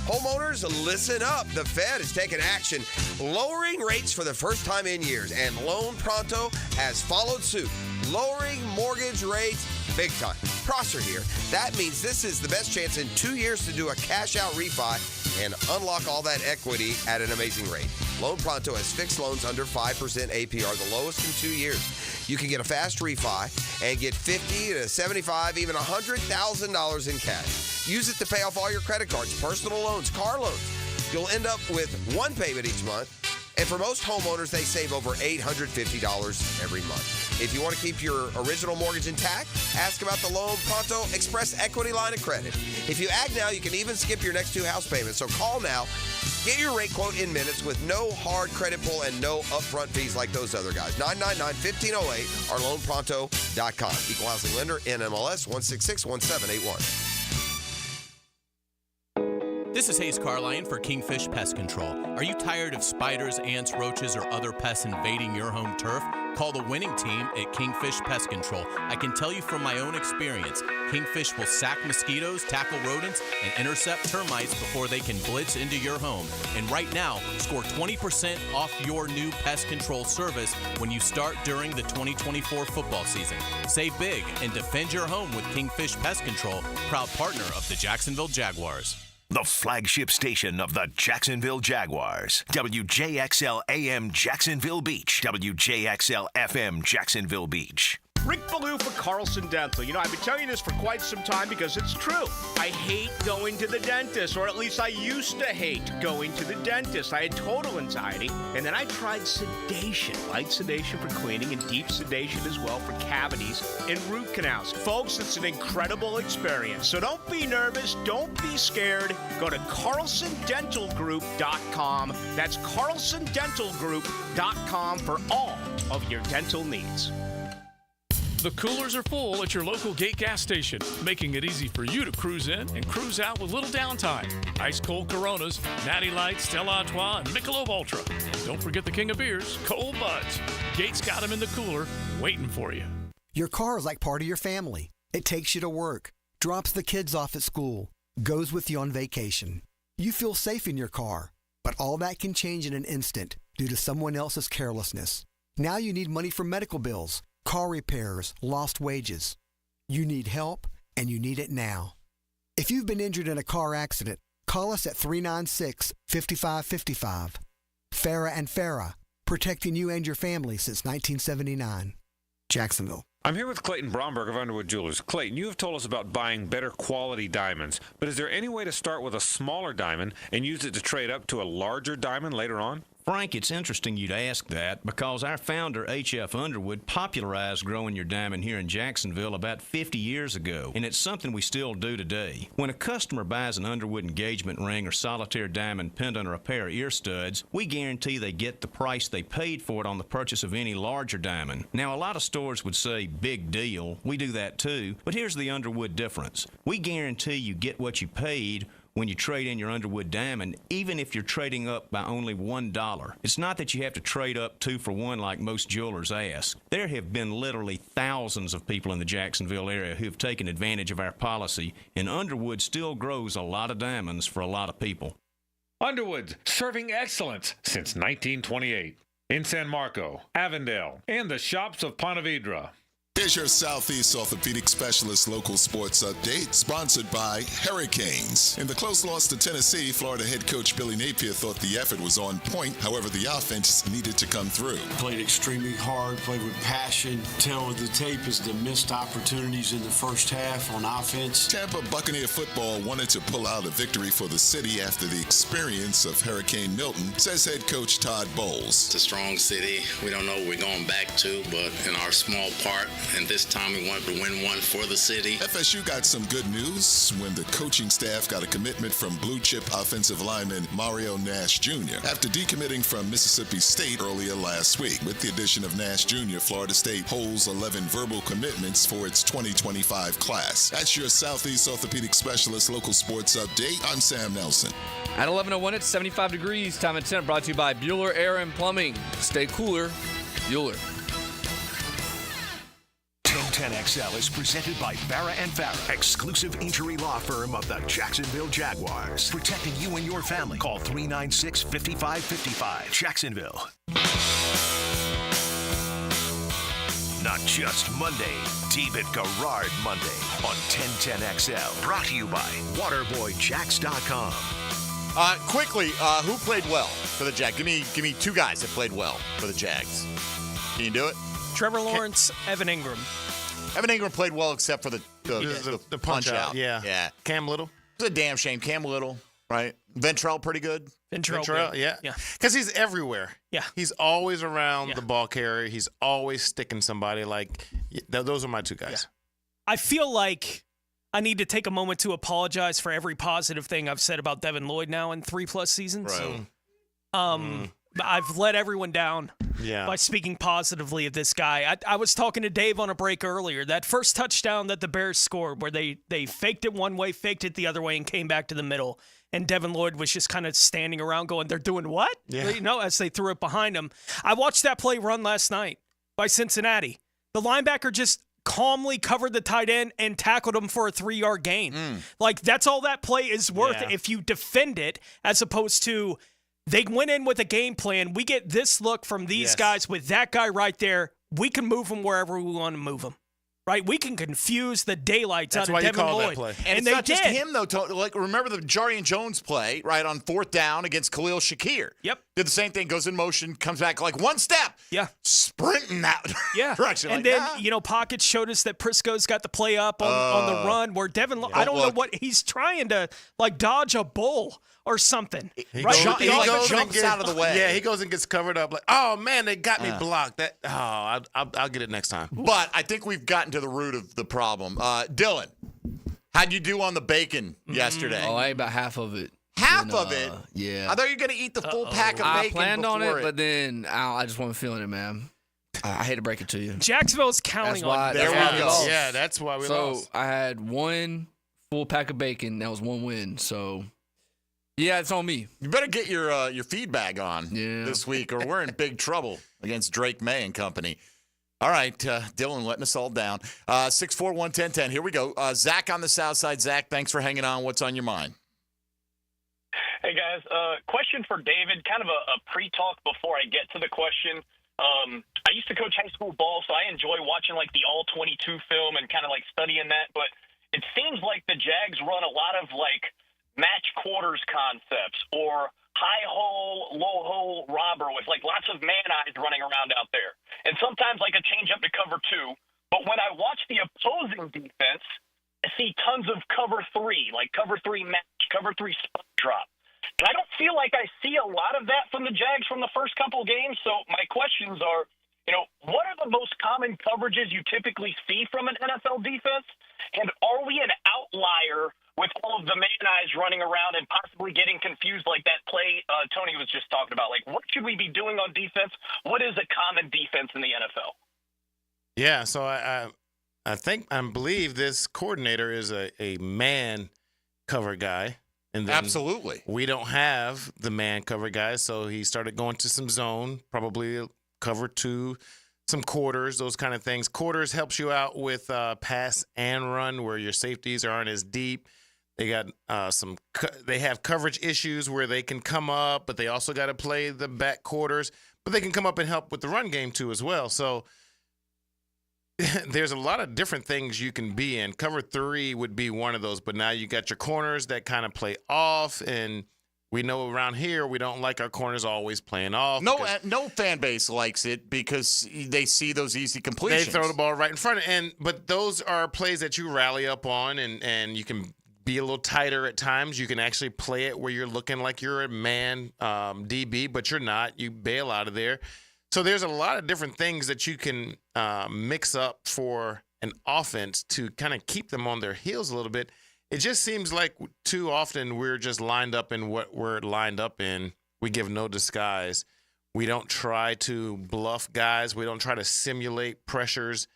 Homeowners, listen up. The Fed is taking action, lowering rates for the first time in years, and Loan Pronto has followed suit, lowering mortgage rates big time. Prosser here. That means this is the best chance in 2 years to do a cash-out refi and unlock all that equity at an amazing rate. Loan Pronto has fixed loans under 5% APR, the lowest in 2 years. You can get a fast refi and get $50,000 to $75,000, even $100,000 in cash. Use it to pay off all your credit cards, personal loans, car loans. You'll end up with one payment each month. And for most homeowners, they save over $850 every month. If you want to keep your original mortgage intact, ask about the Loan Pronto Express Equity Line of Credit. If you act now, you can even skip your next 2 house payments. So call now. Get your rate quote in minutes with no hard credit pull and no upfront fees like those other guys. 999-1508 or loanpronto.com. Equal housing lender, NMLS 1661781. This is Hayes Carline for Kingfish Pest Control. Are you tired of spiders, ants, roaches, or other pests invading your home turf? Call the winning team at Kingfish Pest Control. I can tell you from my own experience, Kingfish will sack mosquitoes, tackle rodents, and intercept termites before they can blitz into your home. And right now, score 20% off your new pest control service when you start during the 2024 football season. Save big and defend your home with Kingfish Pest Control, proud partner of the Jacksonville Jaguars. The flagship station of the Jacksonville Jaguars. WJXL AM Jacksonville Beach. WJXL FM Jacksonville Beach. Rick Ballou for Carlson Dental. You know, I've been telling you this for quite some time because it's true. I hate going to the dentist, or at least I used to hate going to the dentist. I had total anxiety, and then I tried sedation. Light sedation for cleaning and deep sedation as well for cavities and root canals. Folks, it's an incredible experience. So don't be nervous. Don't be scared. Go to carlsondentalgroup.com. That's carlsondentalgroup.com for all of your dental needs. The coolers are full at your local Gate gas station, making it easy for you to cruise in and cruise out with little downtime. Ice cold Coronas, Natty Light, Stella Artois, and Michelob Ultra. Don't forget the king of beers, Cold Buds. Gate's got them in the cooler, waiting for you. Your car is like part of your family. It takes you to work, drops the kids off at school, goes with you on vacation. You feel safe in your car, but all that can change in an instant due to someone else's carelessness. Now you need money for medical bills, car repairs, lost wages. You need help, and you need it now. If you've been injured in a car accident, call us at 396-5555. Farah and Farah, protecting you and your family since 1979. Jacksonville. I'm here with Clayton Bromberg of Underwood Jewelers. Clayton, you have told us about buying better quality diamonds, but is there any way to start with a smaller diamond and use it to trade up to a larger diamond later on? Frank, it's interesting you'd ask that because our founder, H.F. Underwood, popularized growing your diamond here in Jacksonville about 50 years ago, and it's something we still do today. When a customer buys an Underwood engagement ring or solitaire diamond pendant or a pair of ear studs, we guarantee they get the price they paid for it on the purchase of any larger diamond. Now, a lot of stores would say, big deal. We do that too, but here's the Underwood difference. We guarantee you get what you paid when you trade in your Underwood diamond, even if you're trading up by only $1. It's not that you have to trade up 2 for 1 like most jewelers ask. There have been literally thousands of people in the Jacksonville area who have taken advantage of our policy, and Underwood still grows a lot of diamonds for a lot of people. Underwood, serving excellence since 1928. In San Marco, Avondale, and the shops of Ponte Vedra. Here's your Southeast Orthopedic Specialist local sports update, sponsored by Hurricanes. In the close loss to Tennessee, Florida head coach Billy Napier thought the effort was on point. However, the offense needed to come through. Played extremely hard, played with passion. Tell of the tape is the missed opportunities in the first half on offense. Tampa Buccaneer football wanted to pull out a victory for the city after the experience of Hurricane Milton, says head coach Todd Bowles. It's a strong city. We don't know what we're going back to, but in our small part, and this time we wanted to win one for the city. FSU got some good news when the coaching staff got a commitment from blue-chip offensive lineman Mario Nash Jr. after decommitting from Mississippi State earlier last week. With the addition of Nash Jr., Florida State holds 11 verbal commitments for its 2025 class. That's your Southeast Orthopedic Specialist local sports update. I'm Sam Nelson. At 11:01, it's 75 degrees. Time and temp brought to you by Bueller Air and Plumbing. Stay cooler, Bueller. 1010XL is presented by Farah and Farah, exclusive injury law firm of the Jacksonville Jaguars. Protecting you and your family. Call 396-5555. Jacksonville. Not just Monday, David Garrard Monday on 1010XL. Brought to you by WaterboyJacks.com. Quickly, who played well for the Jags? Give me 2 guys that played well for the Jags. Can you do it? Trevor Lawrence, Evan Ingram. Evan Ingram played well except for the punch out. Yeah. Cam Little. It's a damn shame. Cam Little, right? Ventrell pretty good. Ventrell, yeah. Because he's everywhere. Yeah. He's always around the ball carrier. He's always sticking somebody. Those are my 2 guys. I feel like I need to take a moment to apologize for every positive thing I've said about Devin Lloyd now in 3+ seasons. Right. I've let everyone down by speaking positively of this guy. I was talking to Dave on a break earlier. That first touchdown that the Bears scored where they faked it one way, faked it the other way, and came back to the middle. And Devin Lloyd was just kind of standing around going, they're doing what? Yeah. As they threw it behind him. I watched that play run last night by Cincinnati. The linebacker just calmly covered the tight end and tackled him for a 3-yard gain. That's all that play is worth if you defend it, as opposed to they went in with a game plan. We get this look from these guys with that guy right there. We can move him wherever we want to move him. right? We can confuse the daylights out of Devin Lloyd. And they it's not just did. him, though. Like, remember the Jarian Jones play, right, on 4th down against Khalil Shakir? Yep. Did the same thing, goes in motion, comes back like one step. Yeah. Sprinting that direction. And like, then, Pockets showed us that Prisco's got the play up on the run where Devin, I don't know what, he's trying to, dodge a bull or something. He right? jumps out of the way. Yeah, he goes and gets covered up. Like, oh, man, they got me blocked. I'll get it next time. But I think we've gotten to the root of the problem. Dylan, how'd you do on the bacon yesterday? Oh, I ate about half of it. Half of it? Yeah. I thought you were going to eat the full pack of bacon. I planned on it, before but then I just wasn't feeling it, man. I hate to break it to you. Jacksonville's counting on There we go. Yeah, that's why we lost. So I had one full pack of bacon. That was one win. So, yeah, it's on me. You better get your feedback on this week, or we're in big trouble against Drake May and company. All right, Dylan letting us all down. 641-1010. Here we go. Zach on the south side. Zach, thanks for hanging on. What's on your mind? Hey, guys. Question for David, kind of a pre-talk before I get to the question. I used to coach high school ball, so I enjoy watching, the All-22 film and kind of, studying that. But it seems like the Jags run a lot of, match quarters concepts or high hole, low hole robber with, lots of man-eyes running around out there. And sometimes, a change-up to cover 2. But when I watch the opposing defense, I see tons of cover 3, cover 3 match, cover 3 spot drop. And I don't feel like I see a lot of that from the Jags from the first couple games. So my questions are, what are the most common coverages you typically see from an NFL defense? And are we an outlier with all of the man eyes running around and possibly getting confused like that play Tony was just talking about? What should we be doing on defense? What is a common defense in the NFL? Yeah, so I believe this coordinator is a man cover guy. And then Absolutely. We don't have the man cover guys, so he started going to some zone, probably cover 2, some quarters, those kind of things. Quarters helps you out with pass and run where your safeties aren't as deep. They got they have coverage issues where they can come up, but they also got to play the back quarters, but they can come up and help with the run game too as well. So there's a lot of different things you can be in. Cover 3 would be one of those, but now you got your corners that kind of play off, and we know around here we don't like our corners always playing off. No fan base likes it because they see those easy completions. They throw the ball right in front, but those are plays that you rally up on, and you can be a little tighter at times. You can actually play it where you're looking like you're a man DB, but you're not. You bail out of there. So there's a lot of different things that you can mix up for an offense to kind of keep them on their heels a little bit. It just seems like too often we're just lined up in what we're lined up in. We give no disguise. We don't try to bluff guys. We don't try to simulate pressures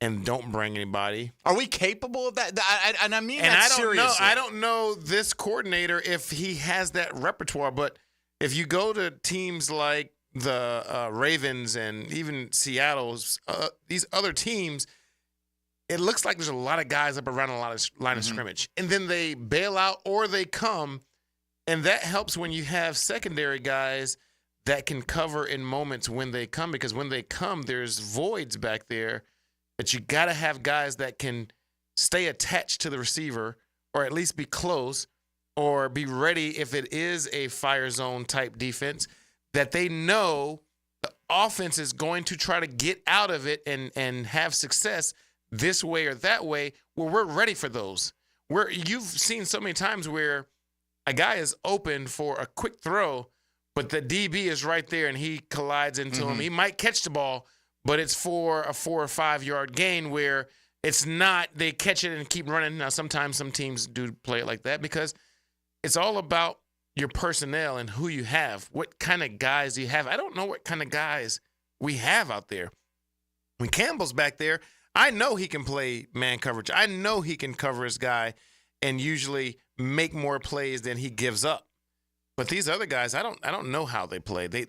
and don't bring anybody. Are we capable of that? I mean and that seriously. I don't know this coordinator if he has that repertoire, but if you go to teams like the Ravens and even Seattle's, these other teams, it looks like there's a lot of guys up around a lot of line of scrimmage. And then they bail out or they come, and that helps when you have secondary guys that can cover in moments when they come, because when they come, there's voids back there that you got to have guys that can stay attached to the receiver or at least be close or be ready if it is a fire zone type defense, that they know the offense is going to try to get out of it and have success this way or that way, where we're ready for those. Where you've seen so many times where a guy is open for a quick throw, but the DB is right there and he collides into him. He might catch the ball, but it's for a 4 or 5 yard gain where it's not, they catch it and keep running. Now, sometimes some teams do play it like that because it's all about your personnel and who you have. What kind of guys do you have? I don't know what kind of guys we have out there. When Campbell's back there, I know he can play man coverage. I know he can cover his guy and usually make more plays than he gives up. But these other guys, I don't know how they play. They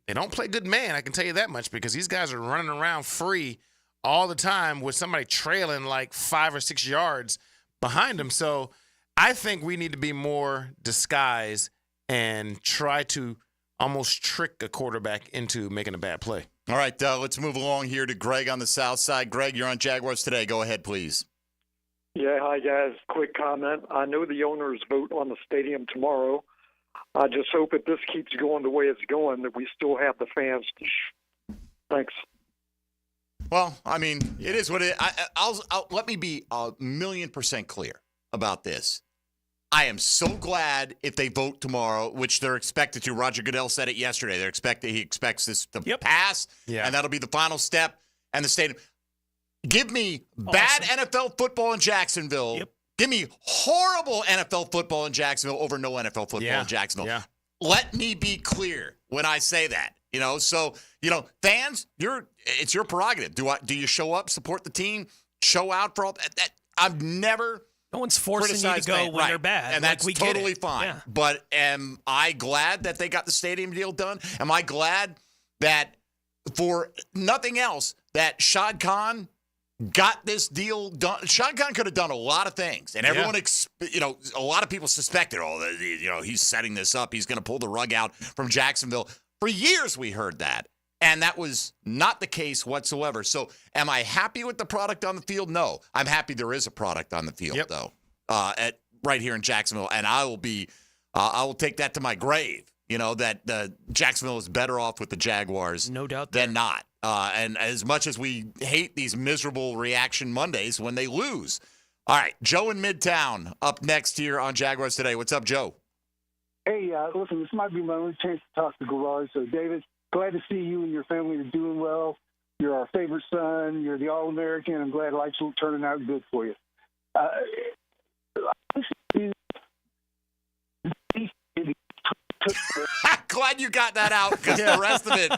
don't play good man, I can tell you that much, because these guys are running around free all the time with somebody trailing like 5 or 6 yards behind them. So I think we need to be more disguised and try to almost trick a quarterback into making a bad play. All right, let's move along here to Greg on the south side. Greg, you're on Jaguars Today. Go ahead, please. Yeah, hi, guys. Quick comment. I know the owners vote on the stadium tomorrow. I just hope if this keeps going the way it's going, that we still have the fans to Thanks. Well, I mean, it is what it is. I'll let me be 1,000,000% clear about this. I am so glad if they vote tomorrow, which they're expected to. Roger Goodell said it yesterday. He expects this to pass, and that'll be the final step. And the stadium. Give me bad NFL football in Jacksonville. Yep. Give me horrible NFL football in Jacksonville over no NFL football in Jacksonville. Yeah. Let me be clear when I say that. So fans, it's your prerogative. Do you show up, support the team, show out for all that? I've never. No one's forcing you to go when they're bad. And that's totally fine. Yeah. But am I glad that they got the stadium deal done? Am I glad that, for nothing else, that Shad Khan got this deal done? Shad Khan could have done a lot of things. And everyone, a lot of people suspected, he's setting this up. He's going to pull the rug out from Jacksonville. For years we heard that. And that was not the case whatsoever. So am I happy with the product on the field? No. I'm happy there is a product on the field, though, right here in Jacksonville. And I will take that to my grave, that Jacksonville is better off with the Jaguars than not. And as much as we hate these miserable reaction Mondays when they lose. All right, Joe in Midtown up next here on Jaguars Today. What's up, Joe? Hey, listen, this might be my only chance to talk to Garage. So, David, glad to see you and your family are doing well. You're our favorite son. You're the All-American. I'm glad life's turning out good for you. Glad you got that out because the rest of it.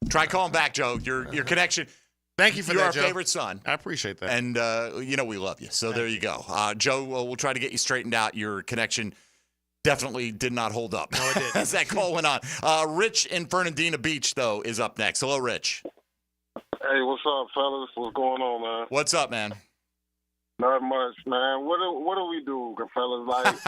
Try calling back, Joe. Your connection. Thank you for You're that, our Joe. favorite son. I appreciate that. And, we love you. So there you go. Joe, we'll try to get you straightened out. Your connection definitely did not hold up. No, it did. As that call went on. Rich in Fernandina Beach, though, is up next. Hello, Rich. Hey, what's up, fellas? What's going on, man? What's up, man? Not much, man. What do we do, fellas? Like,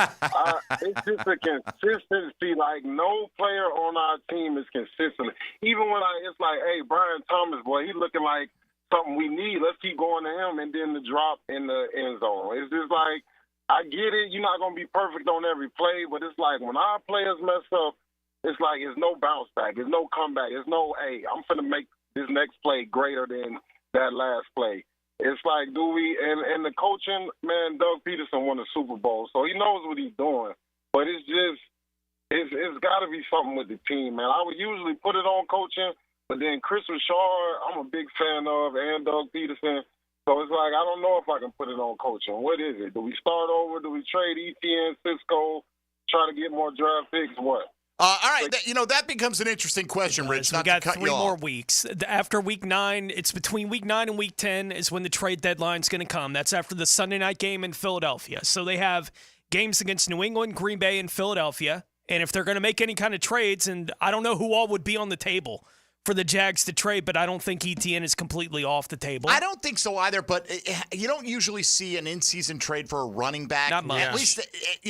it's just a consistency. Like, no player on our team is consistent. Even when it's like, hey, Brian Thomas, boy, he's looking like something we need. Let's keep going to him, and then the drop in the end zone. It's just like, I get it. You're not going to be perfect on every play, but it's like when our players mess up, it's like it's no bounce back. There's no comeback. There's no, hey, I'm finna make this next play greater than that last play. It's like, do we – and the coaching, man, Doug Peterson won the Super Bowl, so he knows what he's doing. But it's just – it's got to be something with the team, man. I would usually put it on coaching, but then Chris Richard, I'm a big fan of, and Doug Peterson. So it's like, I don't know if I can put it on coaching. What is it? Do we start over? Do we trade ETN, Cisco, try to get more draft picks? What? All right, that becomes an interesting question, Rich. We got 3 more weeks. After Week 9, it's between Week 9 and Week 10 is when the trade deadline's going to come. That's after the Sunday night game in Philadelphia. So they have games against New England, Green Bay, and Philadelphia. And if they're going to make any kind of trades, and I don't know who all would be on the table for the Jags to trade, but I don't think ETN is completely off the table. I don't think so either, but you don't usually see an in-season trade for a running back. Not much. At least,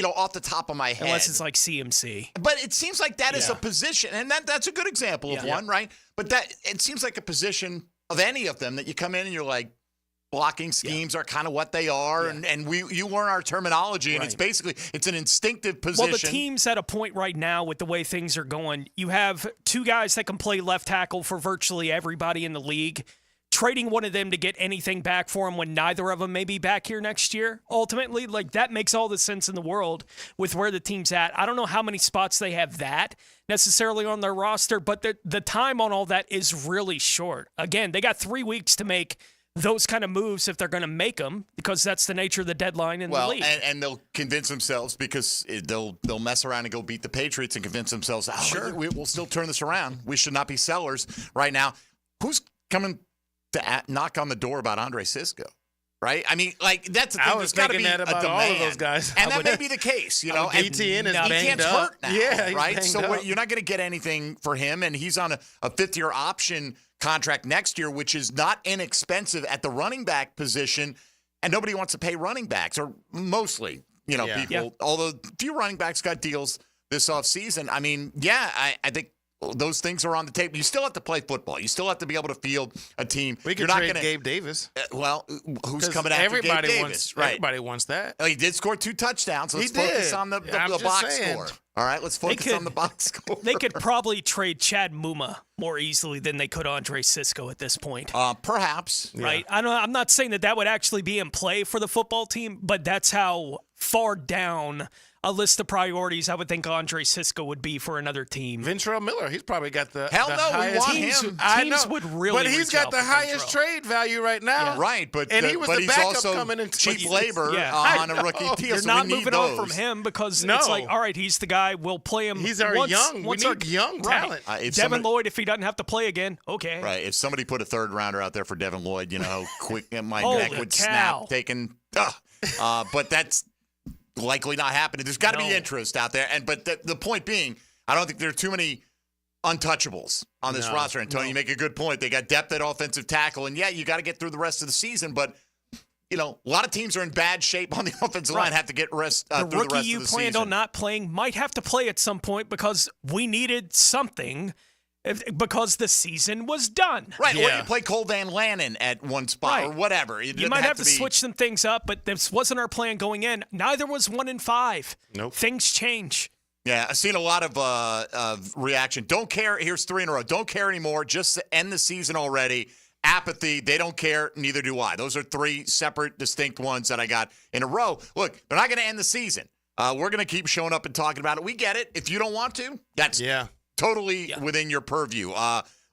off the top of my head. Unless it's like CMC. But it seems like that is a position, and that's a good example of one, right? But it seems like a position of any of them that you come in and you're like, blocking schemes are kind of what they are, and you learn our terminology, and it's an instinctive position. Well, the team's at a point right now with the way things are going. You have 2 guys that can play left tackle for virtually everybody in the league. Trading one of them to get anything back for them when neither of them may be back here next year, ultimately, that makes all the sense in the world with where the team's at. I don't know how many spots they have that necessarily on their roster, but the time on all that is really short. Again, they got 3 weeks to make those kind of moves if they're going to make them, because that's the nature of the deadline in the league. And they'll convince themselves, because they'll mess around and go beat the Patriots and convince themselves, we'll still turn this around. We should not be sellers right now. Who's coming to knock on the door about Andre Cisco? Right? I mean, that's the thing. I was thinking that about all of those guys. And that may be the case, And ETN is banged up. Hurt now, yeah, right? So you're not going to get anything for him, and he's on a 5th-year option contract next year, which is not inexpensive at the running back position, and nobody wants to pay running backs, or mostly, people. Yeah. Although a few running backs got deals this offseason. I mean, I think those things are on the table. You still have to play football. You still have to be able to field a team. We could trade Gabe Davis. Well, who's coming after Gabe Davis? Right. Everybody wants that. He did score 2 touchdowns. Let's focus on the box score. All right, let's focus on the box score. They could probably trade Chad Muma more easily than they could Andre Cisco at this point. Perhaps. Right. Yeah. I'm not saying that would actually be in play for the football team, but that's how far down a list of priorities I would think Andre Cisco would be for another team. Ventrell Miller, he's probably got the we want him. I teams know, would really but he's got the highest trade value right now. Yeah. Right, but he was the he's backup also coming into cheap labor on a rookie deal. You're so not we need moving those. on from him because it's like, all right, he's the guy. We'll play him. He's our young. We need young talent. Devin Lloyd, if he doesn't have to play again, okay. Right. If somebody put a third rounder out there for Devin Lloyd, you know how quick my Holy neck would cow. snap. But that's likely not happening. There's got to be interest out there, but the point being, I don't think there are too many untouchables on this roster. And Tony, you make a good point. They got depth at offensive tackle, and you got to get through the rest of the season. But a lot of teams are in bad shape on the offensive line. Have to get rest through the rest of the season. The rookie you planned on not playing might have to play at some point because we needed something. Because the season was done. Right, or you play Cole Van Lannon at one spot or whatever. You might have to switch some things up, but this wasn't our plan going in. Neither was 1-5. Nope. Things change. Yeah, I've seen a lot of reaction. Don't care. Here's 3 in a row. Don't care anymore. Just to end the season already. Apathy. They don't care. Neither do I. Those are 3 separate, distinct ones that I got in a row. Look, they're not going to end the season. We're going to keep showing up and talking about it. We get it. If you don't want to, that's totally within your purview.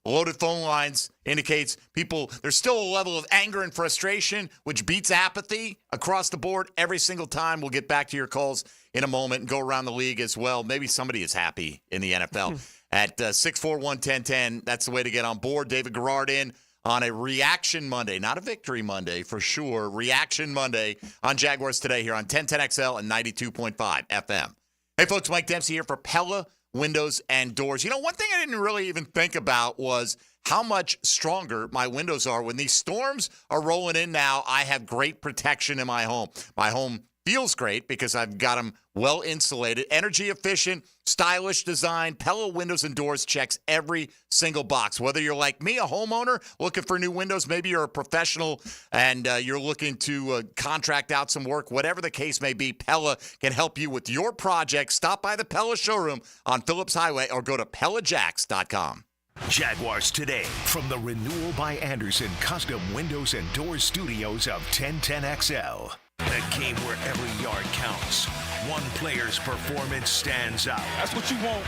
Loaded phone lines indicates there's still a level of anger and frustration, which beats apathy across the board every single time. We'll get back to your calls in a moment and go around the league as well. Maybe somebody is happy in the NFL. At 641-1010, that's the way to get on board. David Garrard in on a Reaction Monday, not a Victory Monday for sure. Reaction Monday on Jaguars Today here on 1010XL and 92.5 FM. Hey, folks, Mike Dempsey here for Pella Windows and Doors. One thing I didn't really even think about was how much stronger my windows are. When these storms are rolling in now, I have great protection in my home. My home feels great because I've got them well insulated, energy efficient, stylish design. Pella Windows and Doors checks every single box. Whether you're like me, a homeowner looking for new windows, maybe you're a professional and you're looking to contract out some work, whatever the case may be, Pella can help you with your project. Stop by the Pella showroom on Phillips Highway or go to PellaJacks.com. Jaguars Today from the Renewal by Anderson Custom Windows and Doors Studios of 1010XL. The game where every yard counts. One player's performance stands out. That's what you want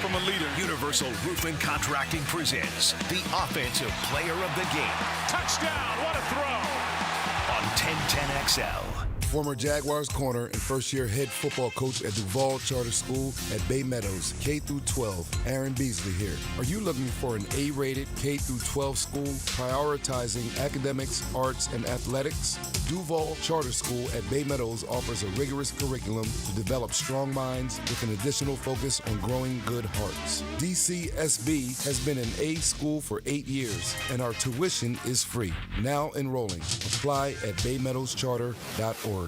from a leader. Universal Roofing Contracting presents the Offensive Player of the Game. Touchdown, what a throw. On 1010XL. Former Jaguars corner and first-year head football coach at Duval Charter School at Bay Meadows, K-12, Aaron Beasley here. Are you looking for an A-rated K-12 school prioritizing academics, arts, and athletics? Duval Charter School at Bay Meadows offers a rigorous curriculum to develop strong minds with an additional focus on growing good hearts. DCSB has been an A school for 8 years, and our tuition is free. Now enrolling. Apply at baymeadowscharter.org.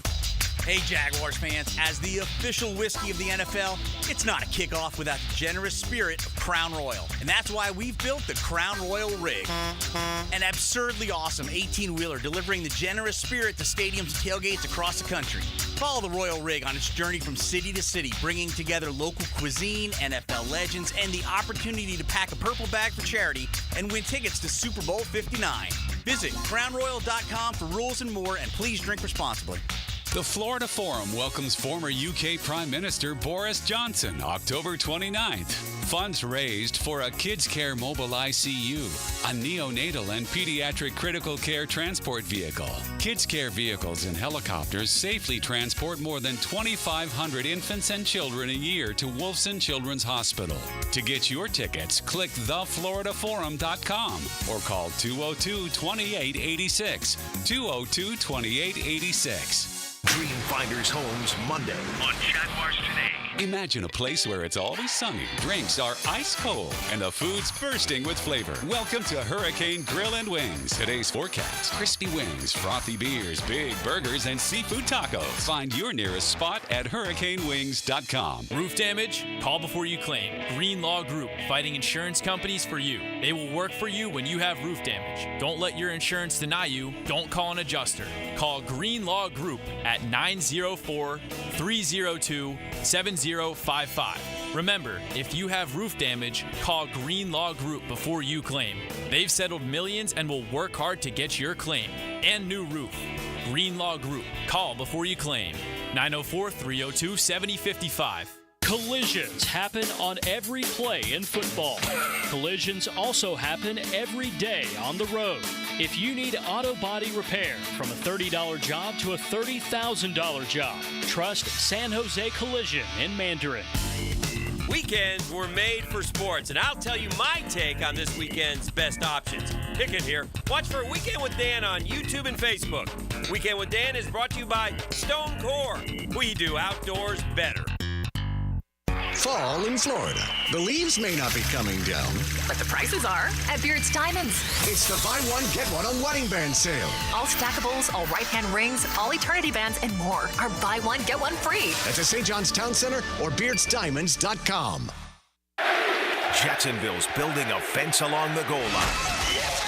Hey Jaguars fans, as the official whiskey of the NFL, it's not a kickoff without the generous spirit of Crown Royal. And that's why we've built the Crown Royal Rig. An absurdly awesome 18-wheeler delivering the generous spirit to stadiums and tailgates across the country. Follow the Royal Rig on its journey from city to city, bringing together local cuisine, NFL legends, and the opportunity to pack a purple bag for charity and win tickets to Super Bowl 59. Visit crownroyal.com for rules and more, and please drink responsibly. The Florida Forum welcomes former UK Prime Minister Boris Johnson, October 29th. Funds raised for a Kids Care Mobile ICU, a neonatal and pediatric critical care transport vehicle. Kids Care vehicles and helicopters safely transport more than 2,500 infants and children a year to Wolfson Children's Hospital. To get your tickets, click thefloridaforum.com or call 202-2886. 202-2886. Dreamfinders Homes Monday on Jaguars Today. Imagine a place where it's always sunny, drinks are ice cold, and the food's bursting with flavor. Welcome to Hurricane Grill and Wings. Today's forecast: crispy wings, frothy beers, big burgers, and seafood tacos. Find your nearest spot at hurricanewings.com. Roof damage? Call before you claim. Green Law Group, fighting insurance companies for you. They will work for you when you have roof damage. Don't let your insurance deny you. Don't call an adjuster. Call Green Law Group at 904-302-7055. Remember, if you have roof damage, call Green Law Group before you claim. They've settled millions and will work hard to get your claim and new roof. Green Law Group. Call before you claim. 904-302-7055. Collisions happen on every play in football. Collisions also happen every day on the road. If you need auto body repair, from a $30 job to a $30,000 job, trust San Jose Collision in Mandarin. Weekends were made for sports, and I'll tell you my take on this weekend's best options. Pick it here. Watch for Weekend with Dan on YouTube and Facebook. Weekend with Dan is brought to you by Stone Core. We do outdoors better. Fall in Florida. The leaves may not be coming down, but the prices are at Beard's Diamonds. It's the buy one, get one on wedding band sale. All stackables, all right-hand rings, all eternity bands, and more are buy one, get one free. At the St. John's Town Center or beardsdiamonds.com. Jacksonville's building a fence along the goal line.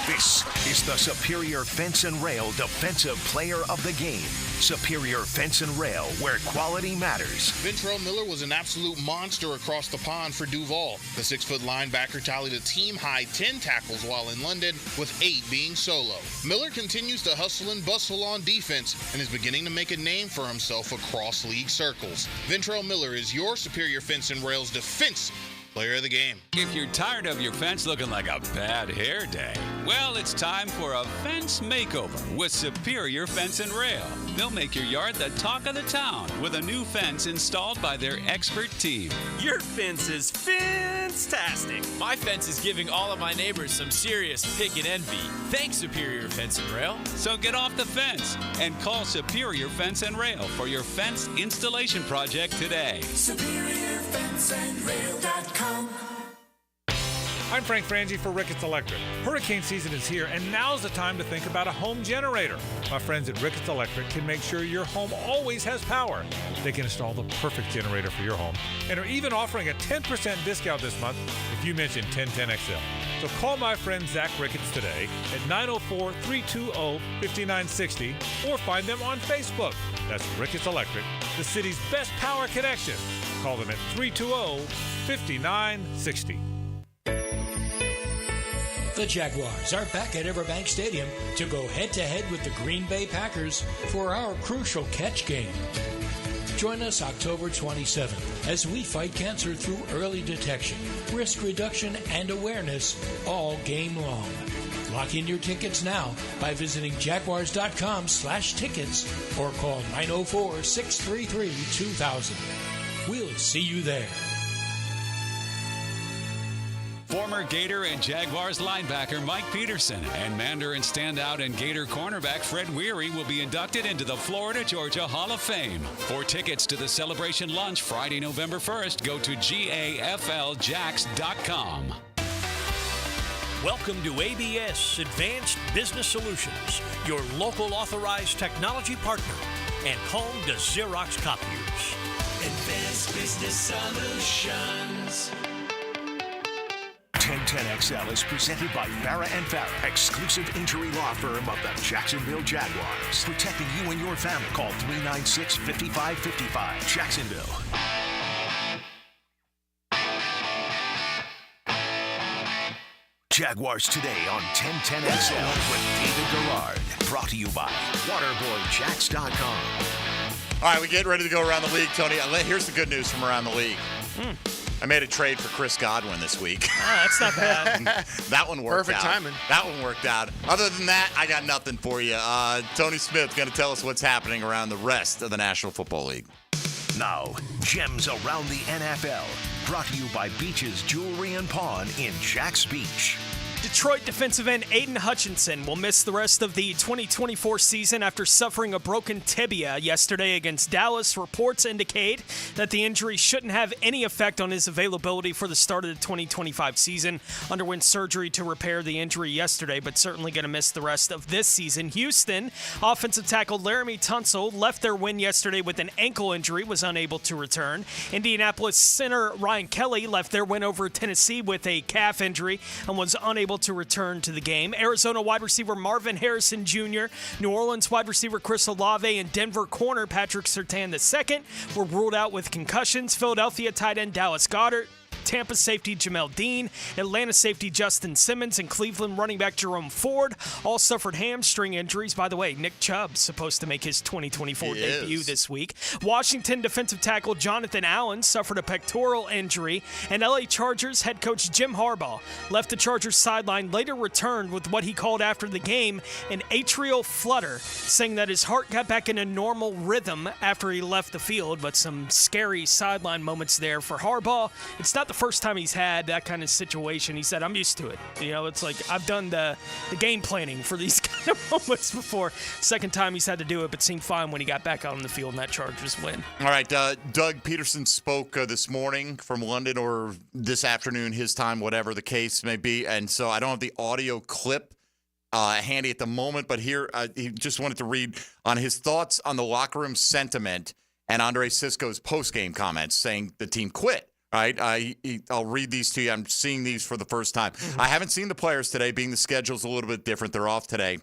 This is the Superior Fence and Rail Defensive Player of the Game. Superior Fence and Rail, where quality matters. Ventrell Miller was an absolute monster across the pond for Duval. The 6-foot linebacker tallied a team-high 10 tackles while in London, with 8 being solo. Miller continues to hustle and bustle on defense and is beginning to make a name for himself across league circles. Ventrell Miller is your Superior Fence and Rail's defensive player of the game. If you're tired of your fence looking like a bad hair day, well, it's time for a fence makeover with Superior Fence and Rail. They'll make your yard the talk of the town with a new fence installed by their expert team. Your fence is fantastic. My fence is giving all of my neighbors some serious pick and envy. Thanks, Superior Fence and Rail. So get off the fence and call Superior Fence and Rail for your fence installation project today. SuperiorFenceandRail.com. I'm Frank Frangie for Ricketts Electric. Hurricane season is here, and now's the time to think about a home generator. My friends at Ricketts Electric can make sure your home always has power. They can install the perfect generator for your home and are even offering a 10% discount this month if you mention 1010XL. So call my friend Zach Ricketts today at 904-320-5960 or find them on Facebook. That's Ricketts Electric, the city's best power connection. Call them at 320-5960. The Jaguars are back at Everbank Stadium to go head-to-head with the Green Bay Packers for our crucial catch game. Join us October 27th as we fight cancer through early detection, risk reduction, and awareness all game long. Lock in your tickets now by visiting jaguars.com/tickets or call 904-633-2000. We'll see you there. Former Gator and Jaguars linebacker Mike Peterson and Mandarin standout and Gator cornerback Fred Weary will be inducted into the Florida-Georgia Hall of Fame. For tickets to the celebration lunch Friday, November 1st, go to GAFLJax.com. Welcome to ABS Advanced Business Solutions, your local authorized technology partner and home to Xerox copiers. Advanced Business Solutions. 1010XL is presented by Farah & Farah, exclusive injury law firm of the Jacksonville Jaguars. Protecting you and your family. Call 396-5555. Jacksonville. Jaguars Today on 1010XL with David Garrard. Brought to you by WaterboyJax.com. All right, we get ready to go around the league, Tony. Here's the good news from around the league. I made a trade for Chris Godwin this week. That's not bad. That one worked Perfect out. timing. That one worked out. Other than that, I got nothing for you. Tony Smith going to tell us what's happening around the rest of the National Football League. Now, Gems Around the NFL. Brought to you by Beach's Jewelry and Pawn in Jax Beach. Detroit defensive end Aiden Hutchinson will miss the rest of the 2024 season after suffering a broken tibia yesterday against Dallas. Reports indicate that the injury shouldn't have any effect on his availability for the start of the 2025 season. Underwent surgery to repair the injury yesterday, but certainly going to miss the rest of this season. Houston offensive tackle Laramie Tunsil left their win yesterday with an ankle injury, was unable to return. Indianapolis center Ryan Kelly left their win over Tennessee with a calf injury and was unable to return to the game. Arizona wide receiver Marvin Harrison Jr., New Orleans wide receiver Chris Olave, and Denver corner Patrick Surtain II were ruled out with concussions. Philadelphia tight end Dallas Goedert, Tampa safety Jamel Dean, Atlanta safety Justin Simmons, and Cleveland running back Jerome Ford all suffered hamstring injuries. By the way, Nick Chubb's supposed to make his 2024 debut this week. Washington defensive tackle Jonathan Allen suffered a pectoral injury, and LA Chargers head coach Jim Harbaugh left the Chargers sideline, later returned with what he called after the game an atrial flutter, saying that his heart got back in a normal rhythm after he left the field. But some scary sideline moments there for Harbaugh. It's not the first time he's had that kind of situation. He said, I'm used to it. You know, it's like I've done the game planning for these kind of moments before. Second time he's had to do it, but seemed fine when he got back out on the field in that Chargers win. All right, Doug Peterson spoke this morning from London, or this afternoon, his time, whatever the case may be. And so I don't have the audio clip handy at the moment, but here he just wanted to read on his thoughts on the locker room sentiment and Andre Cisco's post-game comments saying the team quit. All right, I'll read these to you. I'm seeing these for the first time. Mm-hmm. I haven't seen the players today, being the schedule's a little bit different. They're off today.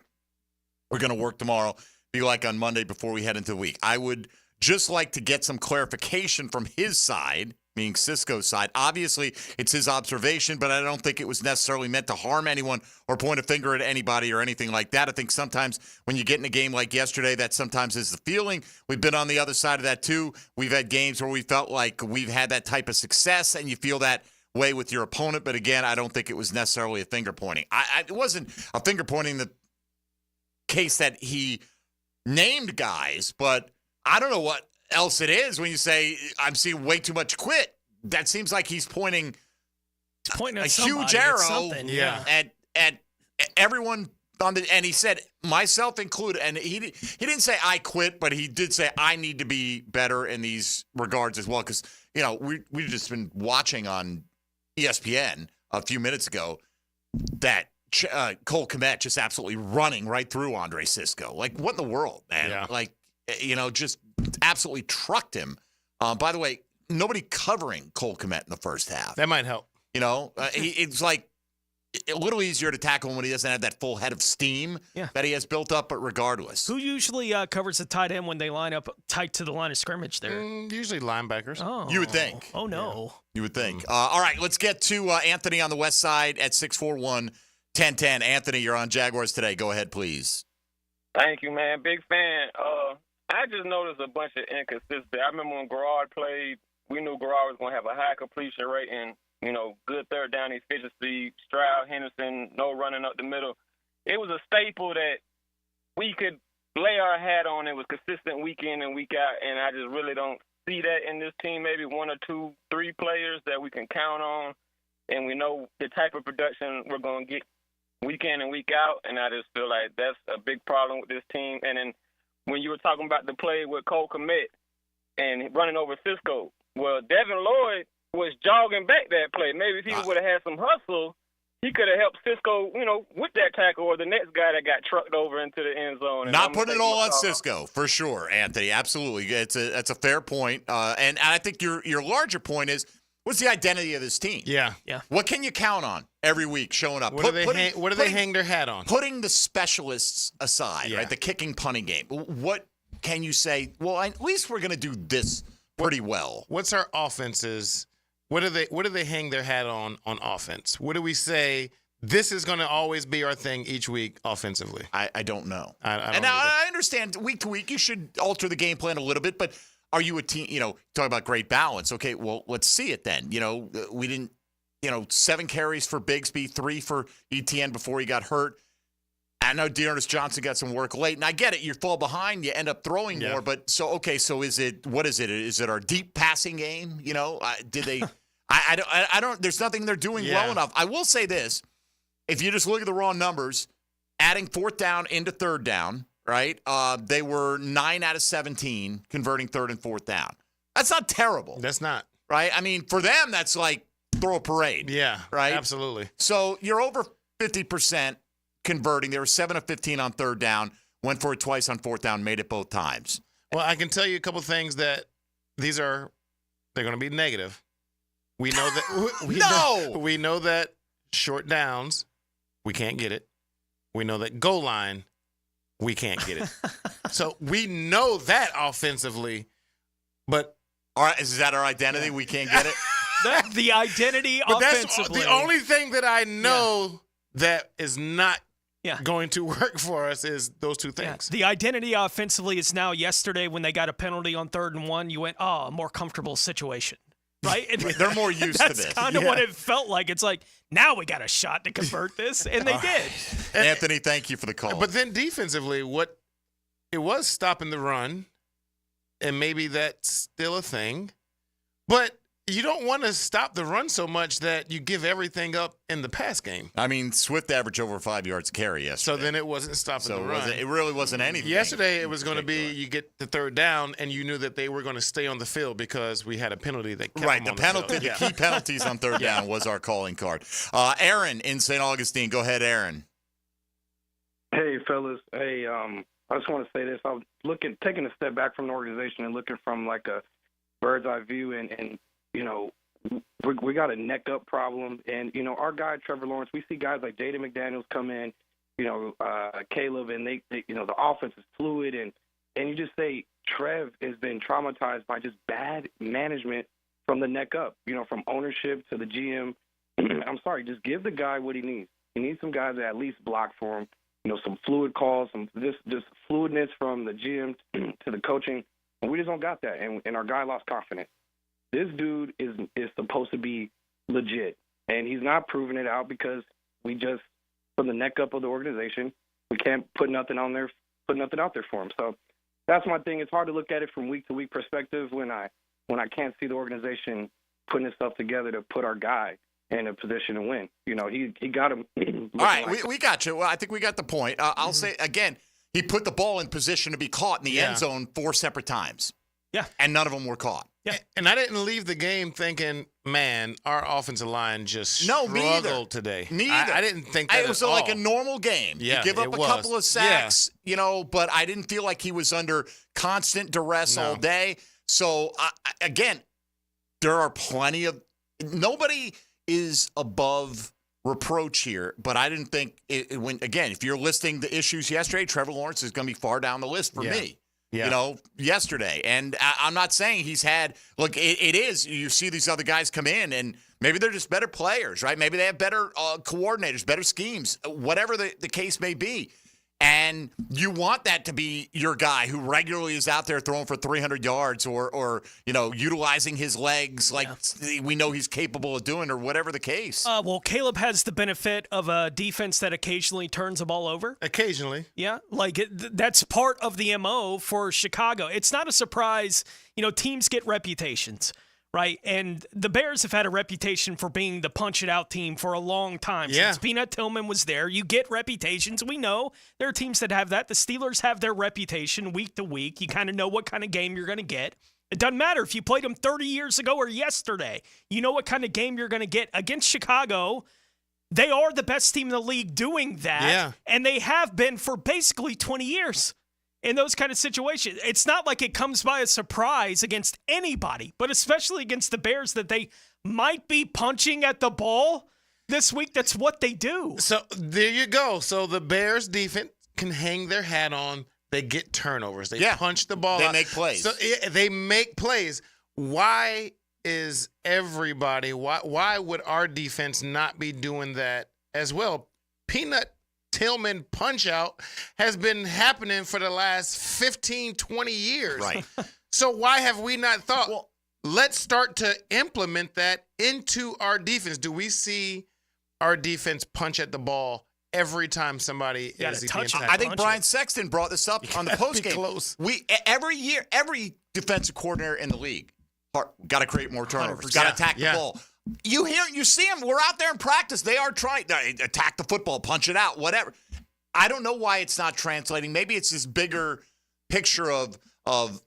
We're going to work tomorrow, be like on Monday before we head into the week. I would just like to get some clarification from his side, meaning Cisco's side. Obviously, it's his observation, but I don't think it was necessarily meant to harm anyone or point a finger at anybody or anything like that. I think sometimes when you get in a game like yesterday, that sometimes is the feeling. We've been on the other side of that too. We've had games where we felt like we've had that type of success, and you feel that way with your opponent. But again, I don't think it was necessarily a finger pointing. It wasn't a finger pointing the case that he named guys, but I don't know what else it is when you say I'm seeing way too much quit. That seems like he's pointing at a huge arrow at everyone on the, and he said myself included, and he didn't say I quit, but he did say I need to be better in these regards as well, because you know we've just been watching on ESPN a few minutes ago that Cole Kmet just absolutely running right through Andre Cisco. Like, what in the world, man? Yeah. Like, you know, just absolutely trucked him. By the way, nobody covering Cole Kmet in the first half. That might help. You know, it's like a little easier to tackle him when he doesn't have that full head of steam that he has built up, but regardless. Who usually covers the tight end when they line up tight to the line of scrimmage there? Usually linebackers. Oh. You would think. Oh, no. You would think. All right, let's get to Anthony on the west side at 641-1010. Anthony, you're on Jaguars Today. Go ahead, please. Thank you, man. Big fan. I just noticed a bunch of inconsistency. I remember when Garrard played, we knew Garrard was going to have a high completion rate and, you know, good third down efficiency. Stroud, Henderson, no running up the middle. It was a staple that we could lay our hat on. It was consistent week in and week out, and I just really don't see that in this team. Maybe one or two, three players that we can count on, and we know the type of production we're going to get week in and week out, and I just feel like that's a big problem with this team. And then when you were talking about the play with Cole Kmet and running over Cisco, well, Devin Lloyd was jogging back that play. Maybe if he would have had some hustle, he could have helped Cisco, you know, with that tackle, or the next guy that got trucked over into the end zone. And Not putting it all on Cisco, for sure, Anthony. Absolutely. That's a fair point. And I think your larger point is, what's the identity of this team? Yeah. What can you count on every week showing up? What do they hang their hat on? Putting the specialists aside, right? The kicking, punting game. What can you say? Well, at least we're going to do this pretty well. What's our offenses? What do they hang their hat on offense? What do we say? This is going to always be our thing each week offensively. I don't know. I understand week to week you should alter the game plan a little bit, but are you a team, you know, talk about great balance. Okay, well, let's see it then. You know, we didn't, 7 carries for Bigsby, 3 for ETN before he got hurt. I know Dearness Johnson got some work late, and I get it. You fall behind, you end up throwing more. But so is it? What is it? Is it our deep passing game? You know, did they? I don't. There's nothing they're doing well enough. I will say this: if you just look at the raw numbers, adding fourth down into third down, right? They were 9 out of 17 converting third and fourth down. That's not terrible. That's not. Right? I mean, for them, that's like throw a parade. Yeah, right? Absolutely. So you're over 50% converting. They were 7 of 15 on third down, went for it twice on fourth down, made it both times. Well, I can tell you a couple things that they're going to be negative. We know that we know that short downs, we can't get it. We know that goal line, we can't get it. So we know that offensively, but all right, is that our identity? We can't get it. The identity but offensively. That's the only thing that I know that is not going to work for us is those two things. The identity offensively is now yesterday when they got a penalty on 3rd and 1, you went, a more comfortable situation. Right? They're more used to this. That's kind of what it felt like. It's like, now we got a shot to convert this, and they did. Anthony, thank you for the call. But then defensively, it was stopping the run, and maybe that's still a thing. But you don't want to stop the run so much that you give everything up in the pass game. I mean, Swift averaged over 5 yards carry yesterday. So then it wasn't stopping the run. It really wasn't anything. Yesterday it was going to be you get the third down, and you knew that they were going to stay on the field because we had a penalty that kept them on the penalty, field. the key penalties on third down was our calling card. Aaron in St. Augustine. Go ahead, Aaron. Hey, fellas. Hey, I just want to say this. I was taking a step back from the organization and looking from like a bird's eye view, and you know, we got a neck up problem. And, you know, our guy, Trevor Lawrence, we see guys like Jaden McDaniels come in, you know, Caleb, and they you know, the offense is fluid. And you just say Trev has been traumatized by just bad management from the neck up, you know, from ownership to the GM. I'm sorry, just give the guy what he needs. He needs some guys that at least block for him, you know, some fluid calls, some just fluidness from the GM to the coaching. And we just don't got that. And our guy lost confidence. This dude is supposed to be legit, and he's not proving it out because we just, from the neck up of the organization, we can't put nothing out there for him. So that's my thing. It's hard to look at it from week to week perspective when I can't see the organization putting itself together to put our guy in a position to win. You know, he got him. All right, we got you. Well, I think we got the point. I'll say again, he put the ball in position to be caught in the end zone 4 separate times. Yeah, and none of them were caught. Yeah, and I didn't leave the game thinking, man, our offensive line just struggled today. Neither. I didn't think that it was at all. Like a normal game. Yeah, you give up a couple of sacks, you know, but I didn't feel like he was under constant duress all day. So, again, there are plenty of – nobody is above reproach here, but I didn't think if you're listing the issues yesterday, Trevor Lawrence is going to be far down the list for me. Yeah. You know, yesterday. And I'm not saying he's had – look, it is. You see these other guys come in, and maybe they're just better players, right? Maybe they have better coordinators, better schemes, whatever the case may be. And you want that to be your guy who regularly is out there throwing for 300 yards or you know, utilizing his legs like we know he's capable of doing or whatever the case. Well, Caleb has the benefit of a defense that occasionally turns the ball over. Occasionally. Yeah, like that's part of the MO for Chicago. It's not a surprise. You know, teams get reputations. Right, and the Bears have had a reputation for being the punch-it-out team for a long time. Since Peanut Tillman was there, you get reputations. We know there are teams that have that. The Steelers have their reputation week to week. You kind of know what kind of game you're going to get. It doesn't matter if you played them 30 years ago or yesterday. You know what kind of game you're going to get. Against Chicago, they are the best team in the league doing that, and they have been for basically 20 years. In those kind of situations, it's not like it comes by a surprise against anybody, but especially against the Bears that they might be punching at the ball this week. That's what they do. So there you go. So the Bears defense can hang their hat on. They get turnovers. They punch the ball out. They make plays. So they make plays. Why is everybody, why would our defense not be doing that as well? Peanut Tillman punch-out has been happening for the last 15, 20 years. Right. So why have we not thought, let's start to implement that into our defense? Do we see our defense punch at the ball every time somebody is being tackled? I think Brian Sexton brought this up on the postgame. Close. Every year, every defensive coordinator in the league got to create more turnovers, got to attack the ball. You see them. We're out there in practice. They are trying to attack the football, punch it out, whatever. I don't know why it's not translating. Maybe it's this bigger picture of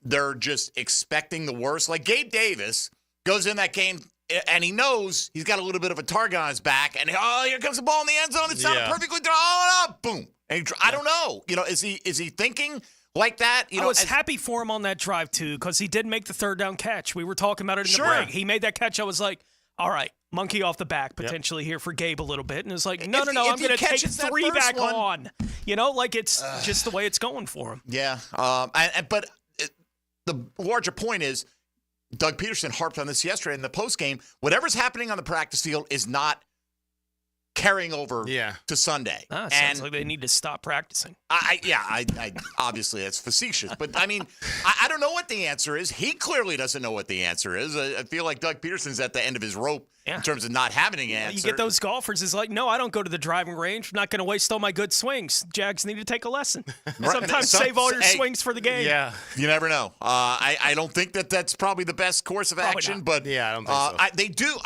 they're just expecting the worst. Like Gabe Davis goes in that game and he knows he's got a little bit of a target on his back, and here comes the ball in the end zone. It's not perfectly thrown. Boom. And I don't know. Is he thinking like that? I was happy for him on that drive too, because he did make the third down catch. We were talking about it in the break. He made that catch. I was like, all right, monkey off the back potentially here for Gabe a little bit. And it's like, no, I'm going to take 3 back on. It's just the way it's going for him. Yeah. But the larger point is, Doug Peterson harped on this yesterday in the postgame. Whatever's happening on the practice field is not carrying over to Sunday. Sounds like they need to stop practicing. I obviously that's facetious, but I mean, I don't know what the answer is. He clearly doesn't know what the answer is. I feel like Doug Peterson's at the end of his rope in terms of not having an answer. You get those golfers, it's like, no, I don't go to the driving range. I'm not going to waste all my good swings. Jags need to take a lesson. Sometimes save all your swings for the game. Yeah, you never know. I don't think that's probably the best course of action, but I don't think so. They do.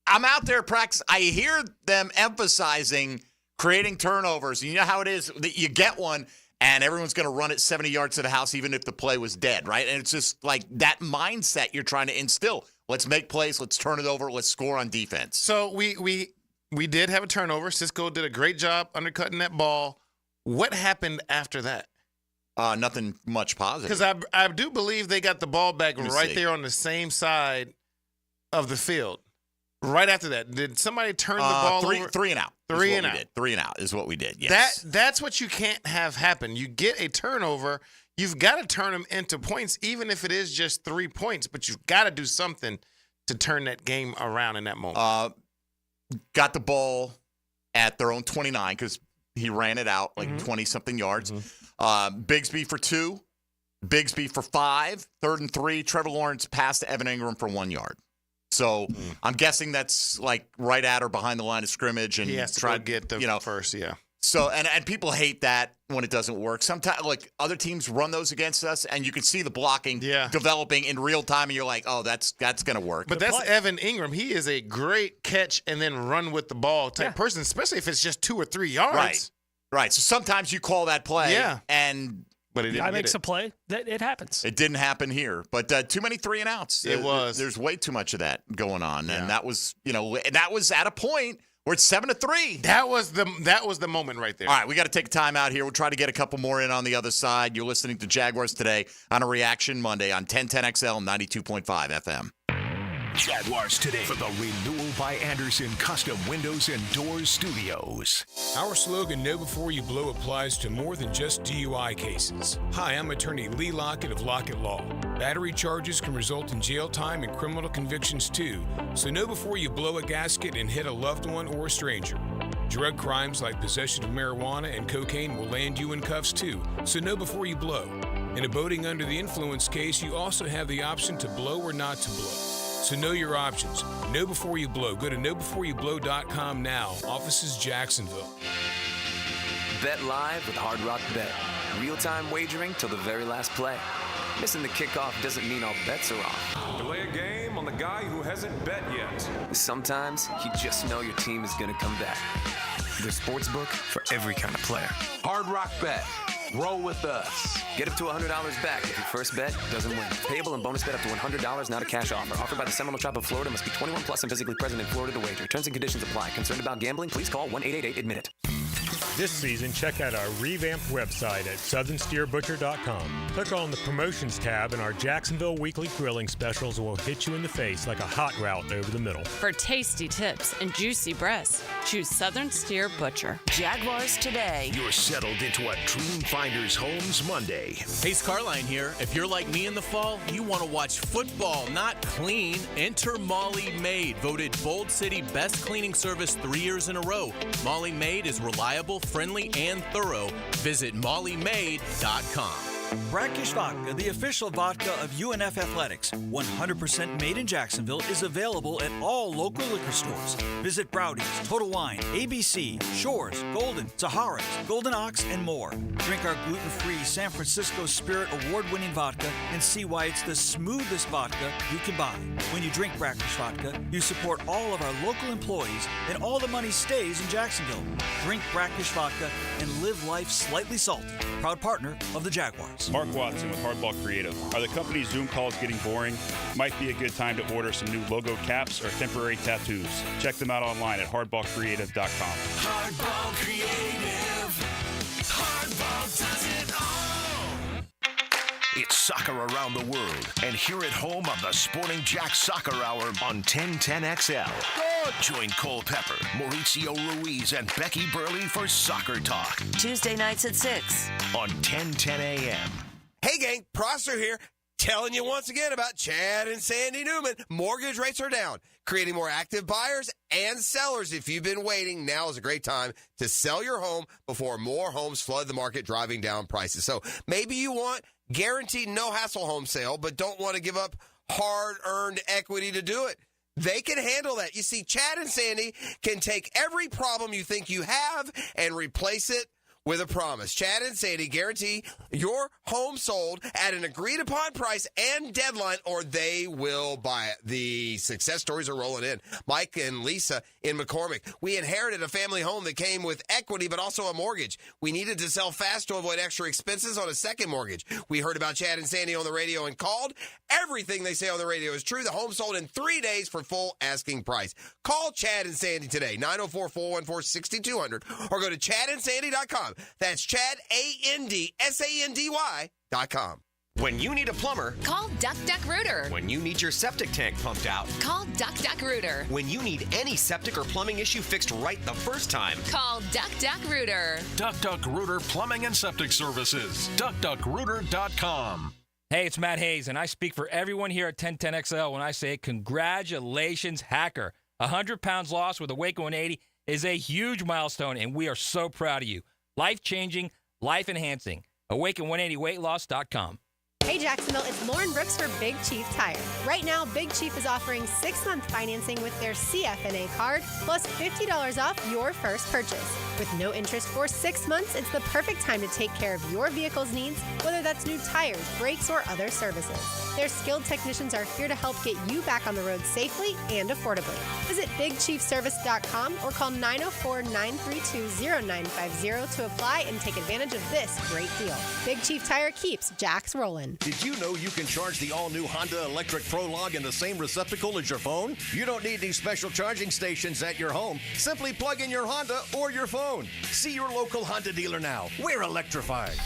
I'm out there practice. I hear them emphasizing creating turnovers. You know how it is. You get one, and everyone's going to run it 70 yards to the house, even if the play was dead, right? And it's just like that mindset you're trying to instill. Let's make plays. Let's turn it over. Let's score on defense. So we did have a turnover. Cisco did a great job undercutting that ball. What happened after that? Nothing much positive. Because I do believe they got the ball back there on the same side of the field. Right after that, did somebody turn the ball over? 3 and out. 3 and out. 3 and out is what we did. Yes. That's what you can't have happen. You get a turnover, you've got to turn them into points, even if it is just 3 points. But you've got to do something to turn that game around in that moment. Got the ball at their own 29 because he ran it out 20-something yards. Bigsby for 2, Bigsby for 5, 3rd and 3. Trevor Lawrence passed to Evan Ingram for 1 yard. So I'm guessing that's like right at or behind the line of scrimmage, and he has to try to get the first, So and people hate that when it doesn't work. Sometimes other teams run those against us, and you can see the blocking developing in real time, and you're like, oh, that's going to work. But that's Evan Ingram. He is a great catch and then run with the ball type person, especially if it's just 2 or 3 yards. Right. So sometimes you call that play, But it guy makes a play, that it happens. It didn't happen here, but too many 3 and outs. It was. There's way too much of that going on, and that was, that was at a point where it's 7-3. That was the moment right there. All right, we got to take time out here. We'll try to get a couple more in on the other side. You're listening to Jaguars Today on a Reaction Monday on 1010XL 92.5 FM. Jaguars Today for the Renewal by Anderson Custom Windows and Doors Studios. Our slogan, Know Before You Blow, applies to more than just DUI cases. Hi, I'm attorney Lee Lockett of Lockett Law. Battery charges can result in jail time and criminal convictions too, so know before you blow a gasket and hit a loved one or a stranger. Drug crimes like possession of marijuana and cocaine will land you in cuffs too, so know before you blow. In a boating under the influence case, you also have the option to blow or not to blow. So know your options. Know before you blow. Go to knowbeforeyoublow.com now. Offices Jacksonville. Bet live with Hard Rock Bet. Real-time wagering till the very last play. Missing the kickoff doesn't mean all bets are off. Delay a game on the guy who hasn't bet yet. Sometimes you just know your team is going to come back. There's sportsbook for every kind of player. Hard Rock Bet. Roll with us. Get up to $100 back if your first bet doesn't win. Payable and bonus bet up to $100, not a cash offer. Offered by the Seminole Tribe of Florida. Must be 21 plus and physically present in Florida to wager. Terms and conditions apply. Concerned about gambling? Please call 1-888-ADMIT-IT. This season, check out our revamped website at southernsteerbutcher.com. Click on the Promotions tab and our Jacksonville Weekly Grilling Specials will hit you in the face like a hot route over the middle. For tasty tips and juicy breasts, choose Southern Steer Butcher. Jaguars Today. You're settled into a Dream Finders Homes Monday. Hey, Scarline here. If you're like me in the fall, you want to watch football, not clean. Enter Molly Maid, voted Bold City Best Cleaning Service 3 years in a row. Molly Maid is reliable, friendly, and thorough. Visit mollymaid.com. Brackish Vodka, the official vodka of UNF Athletics, 100% made in Jacksonville, is available at all local liquor stores. Visit Browdy's, Total Wine, ABC, Shores, Golden, Sahara's, Golden Ox, and more. Drink our gluten-free San Francisco Spirit award-winning vodka and see why it's the smoothest vodka you can buy. When you drink Brackish Vodka, you support all of our local employees and all the money stays in Jacksonville. Drink Brackish Vodka and live life slightly salty. Proud partner of the Jaguars. Mark Watson with Hardball Creative. Are the company's Zoom calls getting boring? Might be a good time to order some new logo caps or temporary tattoos. Check them out online at hardballcreative.com. Hardball Creative. Hardball does it all. It's soccer around the world, and here at home on the Sporting Jack Soccer Hour on 1010XL. Join Cole Pepper, Mauricio Ruiz, and Becky Burley for Soccer Talk. Tuesday nights at 6 on 1010 AM. Hey gang, Prosser here, telling you once again about Chad and Sandy Newman. Mortgage rates are down, creating more active buyers and sellers. If you've been waiting, now is a great time to sell your home before more homes flood the market, driving down prices. So maybe you want guaranteed no-hassle home sale, but don't want to give up hard-earned equity to do it. They can handle that. You see, Chad and Sandy can take every problem you think you have and replace it with a promise. Chad and Sandy guarantee your home sold at an agreed-upon price and deadline, or they will buy it. The success stories are rolling in. Mike and Lisa in McCormick. We inherited a family home that came with equity but also a mortgage. We needed to sell fast to avoid extra expenses on a second mortgage. We heard about Chad and Sandy on the radio and called. Everything they say on the radio is true. The home sold in 3 days for full asking price. Call Chad and Sandy today, 904-414-6200, or go to chadandsandy.com. That's ChadAndSandy.com. When you need a plumber, call Duck Duck Rooter. When you need your septic tank pumped out, call Duck Duck Rooter. When you need any septic or plumbing issue fixed right the first time, call Duck Duck Rooter. Duck Duck Rooter Plumbing and Septic Services. DuckDuckRooter.com. Hey, it's Matt Hayes, and I speak for everyone here at 1010XL when I say congratulations, Hacker. 100 pounds lost with a Waco 180 is a huge milestone, and we are so proud of you. Life-changing, life-enhancing. Awaken180weightloss.com. Hey Jacksonville, it's Lauren Brooks for Big Chief Tire. Right now, Big Chief is offering 6-month financing with their CFNA card, plus $50 off your first purchase. With no interest for 6 months, it's the perfect time to take care of your vehicle's needs, whether that's new tires, brakes, or other services. Their skilled technicians are here to help get you back on the road safely and affordably. Visit BigChiefService.com or call 904-932-0950 to apply and take advantage of this great deal. Big Chief Tire keeps Jacks rolling. Did you know you can charge the all-new Honda Electric Prologue in the same receptacle as your phone? You don't need any special charging stations at your home. Simply plug in your Honda or your phone. See your local Honda dealer now. We're electrified.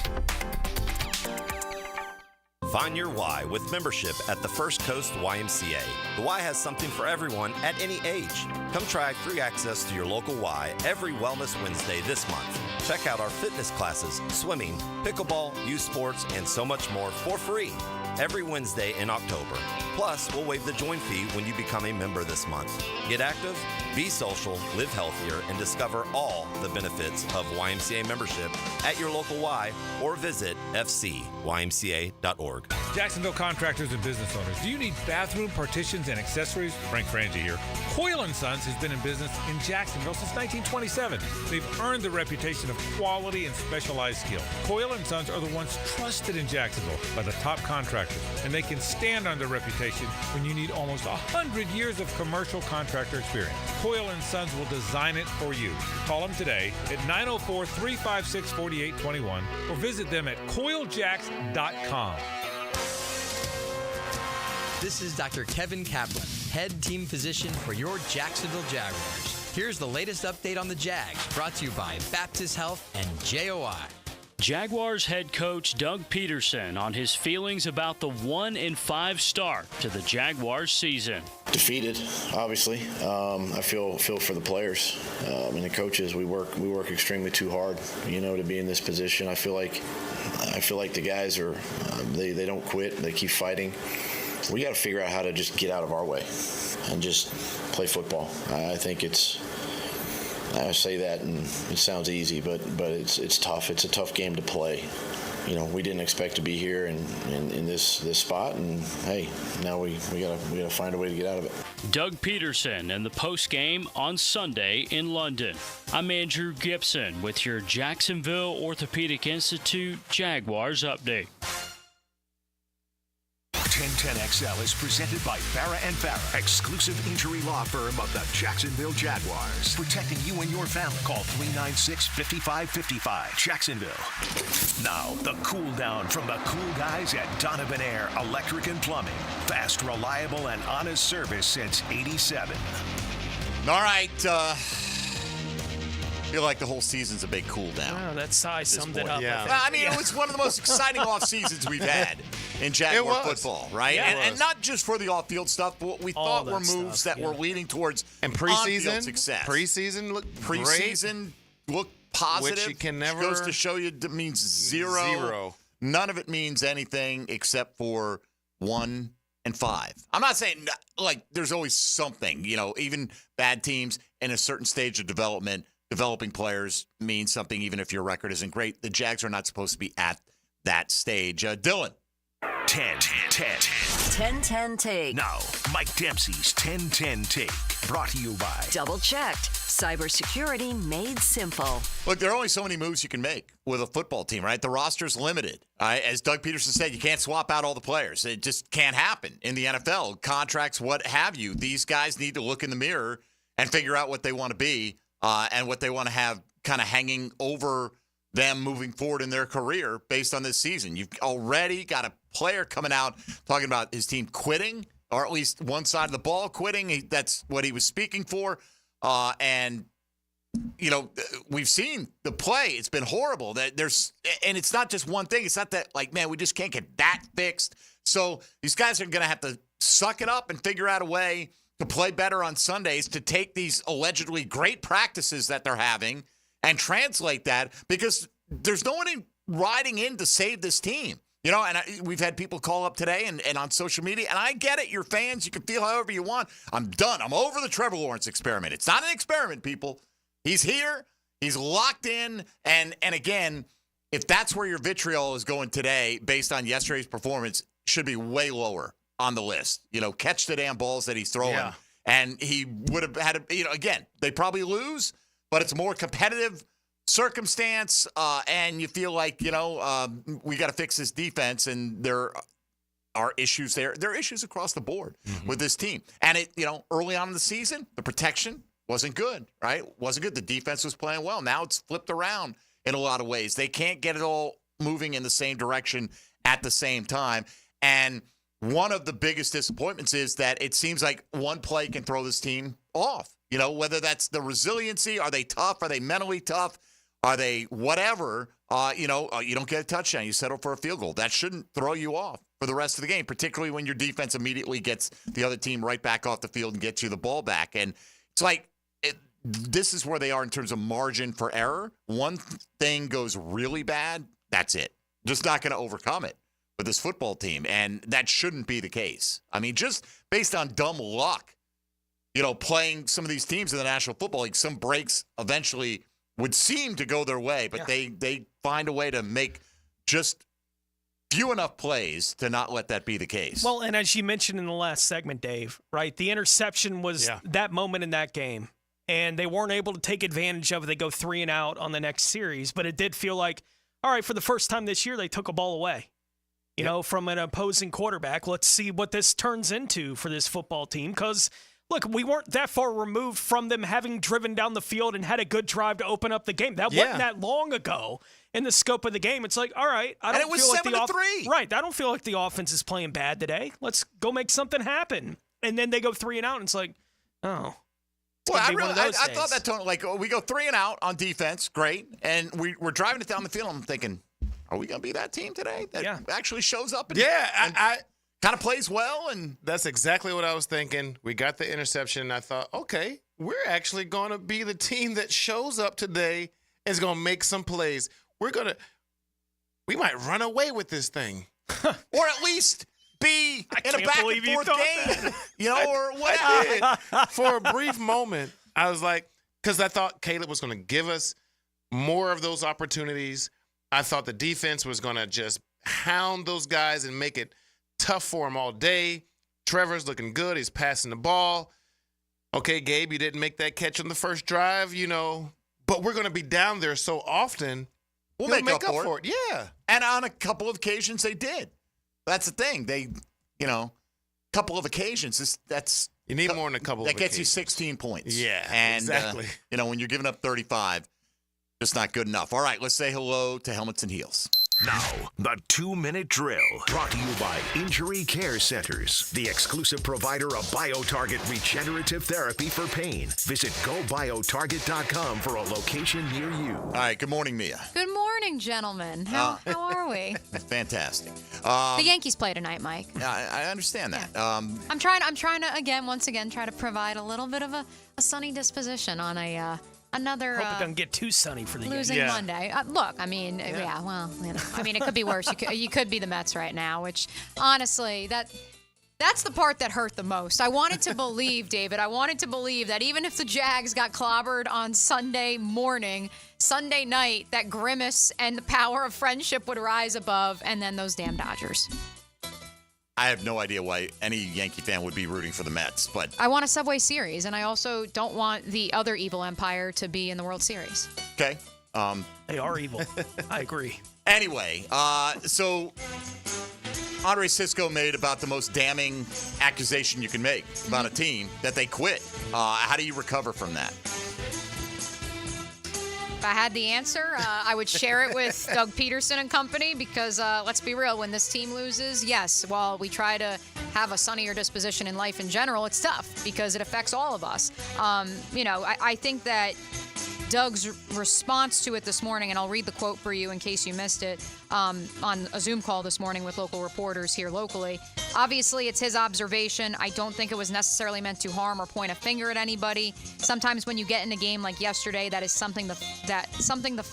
Find your why with membership at the First Coast YMCA. The Y has something for everyone at any age. Come try free access to your local Y every Wellness Wednesday this month. Check out our fitness classes, swimming, pickleball, youth sports, and so much more for free every Wednesday in October. Plus, we'll waive the join fee when you become a member this month. Get active, be social, live healthier, and discover all the benefits of YMCA membership at your local Y or visit fcymca.org. Jacksonville contractors and business owners, do you need bathroom partitions and accessories? Frank Frangie here. Coyle & Sons has been in business in Jacksonville since 1927. They've earned the reputation of quality and specialized skill. Coyle & Sons are the ones trusted in Jacksonville by the top contractors, and they can stand on their reputation when you need almost 100 years of commercial contractor experience. Coyle & Sons will design it for you. Call them today at 904-356-4821 or visit them at coiljacks.com. This is Dr. Kevin Kaplan, head team physician for your Jacksonville Jaguars. Here's the latest update on the Jags, brought to you by Baptist Health and JOI. Jaguars head coach Doug Peterson on his feelings about the 1-5 start to the Jaguars season. Defeated, obviously. I feel for the players and the coaches. We work extremely too hard, to be in this position. I feel like the guys are they don't quit. They keep fighting. We got to figure out how to just get out of our way and just play football. I think I say that and it sounds easy, but it's tough. It's a tough game to play. we didn't expect to be here in this spot, and hey, now we gotta find a way to get out of it. Doug Peterson and the post game on Sunday in London. I'm Andrew Gibson with your Jacksonville Orthopedic Institute Jaguars update. 1010XL is presented by Farrah & Farrah, exclusive injury law firm of the Jacksonville Jaguars. Protecting you and your family. Call 396-5555. Jacksonville. Now, the cool down from the cool guys at Donovan Air Electric and Plumbing. Fast, reliable, and honest service since '87. All right. I feel like the whole season's a big cool down. Wow, that size summed it up. Yeah. I mean, it was one of the most exciting off seasons we've had in Jaguar football, right? Yeah, and not just for the off-field stuff, but what we thought were moves that were leading towards on-field success. Preseason looked Preseason looked positive. Which you can never. Goes to show you it means zero. None of it means anything except for 1 and 5. I'm not saying there's always something. Even bad teams in a certain stage of development. Developing players means something even if your record isn't great. The Jags are not supposed to be at that stage. Dylan. 10-10 Take. Now, Mike Dempsey's 10-10 Take. Brought to you by Double checked. Cybersecurity made simple. Look, there are only so many moves you can make with a football team, right? The roster's limited. As Doug Peterson said, you can't swap out all the players. It just can't happen in the NFL. Contracts, what have you. These guys need to look in the mirror and figure out what they want to be. And what they want to have kind of hanging over them moving forward in their career based on this season. You've already got a player coming out talking about his team quitting, or at least one side of the ball quitting. That's what he was speaking for. And we've seen the play. It's been horrible. And it's not just one thing. It's not that, we just can't get that fixed. So these guys are going to have to suck it up and figure out a way to play better on Sundays, to take these allegedly great practices that they're having and translate that, because there's no one riding in to save this team. And we've had people call up today and on social media, and I get it. You're fans. You can feel however you want. I'm done. I'm over the Trevor Lawrence experiment. It's not an experiment, people. He's here. He's locked in. And again, if that's where your vitriol is going today based on yesterday's performance, should be way lower on the list. Catch the damn balls that he's throwing. Yeah. And he would have had, again, they probably lose, but it's a more competitive circumstance. And you feel like, we got to fix this defense. And there are issues there. There are issues across the board with this team. And early on in the season, the protection wasn't good, right? Wasn't good. The defense was playing well. Now it's flipped around in a lot of ways. They can't get it all moving in the same direction at the same time. And one of the biggest disappointments is that it seems like one play can throw this team off. Whether that's the resiliency, are they tough? Are they mentally tough? Are they whatever? You don't get a touchdown. You settle for a field goal. That shouldn't throw you off for the rest of the game, particularly when your defense immediately gets the other team right back off the field and gets you the ball back. And it's like this is where they are in terms of margin for error. One thing goes really bad, that's it. Just not going to overcome it with this football team, and that shouldn't be the case. I mean, just based on dumb luck, playing some of these teams in the National Football League, some breaks eventually would seem to go their way, but they find a way to make just few enough plays to not let that be the case. Well, and as you mentioned in the last segment, Dave, right, the interception was that moment in that game, and they weren't able to take advantage of it. They go 3 and out on the next series, but it did feel like, all right, for the first time this year, they took a ball away. From an opposing quarterback. Let's see what this turns into for this football team. Because, look, we weren't that far removed from them having driven down the field and had a good drive to open up the game. That wasn't that long ago in the scope of the game. It's like, all right, I don't feel like the 7-3. Right, I don't feel like the offense is playing bad today. Let's go make something happen. And then they go 3 and out, and it's like, oh. Well, I thought that tone, we go 3 and out on defense, great, and we're driving it down the field. I'm thinking, are we going to be that team today that actually shows up and kind of plays well? And that's exactly what I was thinking. We got the interception, and I thought, okay, we're actually going to be the team that shows up today and is going to make some plays. We might run away with this thing. Or at least be in a back-and-forth game, or whatever. For a brief moment, I was like, because I thought Caleb was going to give us more of those opportunities. I thought the defense was going to just hound those guys and make it tough for them all day. Trevor's looking good. He's passing the ball. Okay, Gabe, you didn't make that catch on the first drive, but we're going to be down there so often. We'll make up for it. Yeah. And on a couple of occasions, they did. That's the thing. They, couple of occasions. You need more than a couple of occasions. That gets you 16 points. Yeah, and, exactly. When you're giving up 35, just not good enough. All right, let's say hello to Helmets and Heels. Now, the 2-minute drill, brought to you by Injury Care Centers, the exclusive provider of BioTarget regenerative therapy for pain. Visit GoBioTarget.com for a location near you. All right, good morning, Mia. Good morning, gentlemen. How are we? Fantastic. The Yankees play tonight, Mike. I understand that. Yeah. I'm trying to, once again, try to provide a little bit of a sunny disposition on another. Hope it doesn't get too sunny for the losing Yankees. Monday. Look, it could be worse. You could be the Mets right now, which honestly, that's the part that hurt the most. I wanted to believe, David. I wanted to believe that even if the Jags got clobbered on Sunday night, that grimace and the power of friendship would rise above, and then those damn Dodgers. I have no idea why any Yankee fan would be rooting for the Mets, but I want a Subway Series, and I also don't want the other evil empire to be in the World Series. Okay. They are evil. I agree. Anyway, so Andre Cisco made about the most damning accusation you can make about a team, that they quit. How do you recover from that? If I had the answer, I would share it with Doug Peterson and company because, let's be real, when this team loses, yes, while we try to have a sunnier disposition in life in general, it's tough because it affects all of us. I think that Doug's response to it this morning, and I'll read the quote for you in case you missed it, on a Zoom call this morning with local reporters here locally. Obviously, it's his observation. I don't think it was necessarily meant to harm or point a finger at anybody. Sometimes when you get in a game like yesterday, that is something about the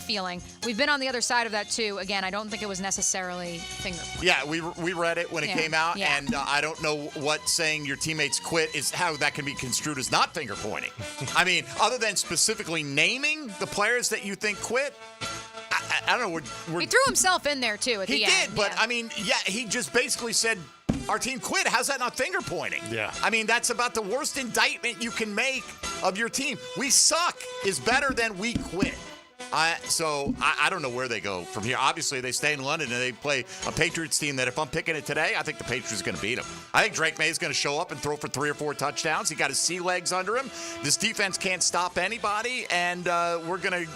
feeling. We've been on the other side of that too. Again, I don't think it was necessarily finger pointing. Yeah, we read it when it came out, yeah. and I don't know what saying your teammates quit is how that can be construed as not finger pointing. I mean, other than specifically naming the players that you think quit, I don't know. He threw himself in there too at the end. He did, but I mean, he just basically said our team quit. How's that not finger pointing? Yeah. I mean, that's about the worst indictment you can make of your team. We suck is better than we quit. So I don't know where they go from here. Obviously, they stay in London and they play a Patriots team that if I'm picking it today, I think the Patriots are going to beat them. I think Drake May is going to show up and throw for 3 or 4 touchdowns. He got his sea legs under him. This defense can't stop anybody, and we're going to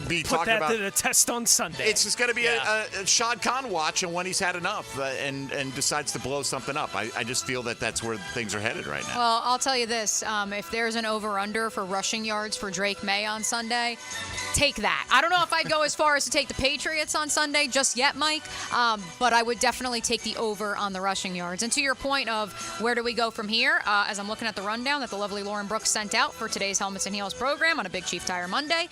be talking about to the test on Sunday. It's just going to be a Shad Khan watch, and when he's had enough and decides to blow something up. I just feel that that's where things are headed right now. Well, I'll tell you this. If there's an over-under for rushing yards for Drake May on Sunday, take that. I don't know if I'd go as far as to take the Patriots on Sunday just yet, Mike, but I would definitely take the over on the rushing yards. And to your point of where do we go from here, as I'm looking at the rundown that the lovely Lauren Brooks sent out for today's Helmets and Heels program on a Big Chief Tire Monday,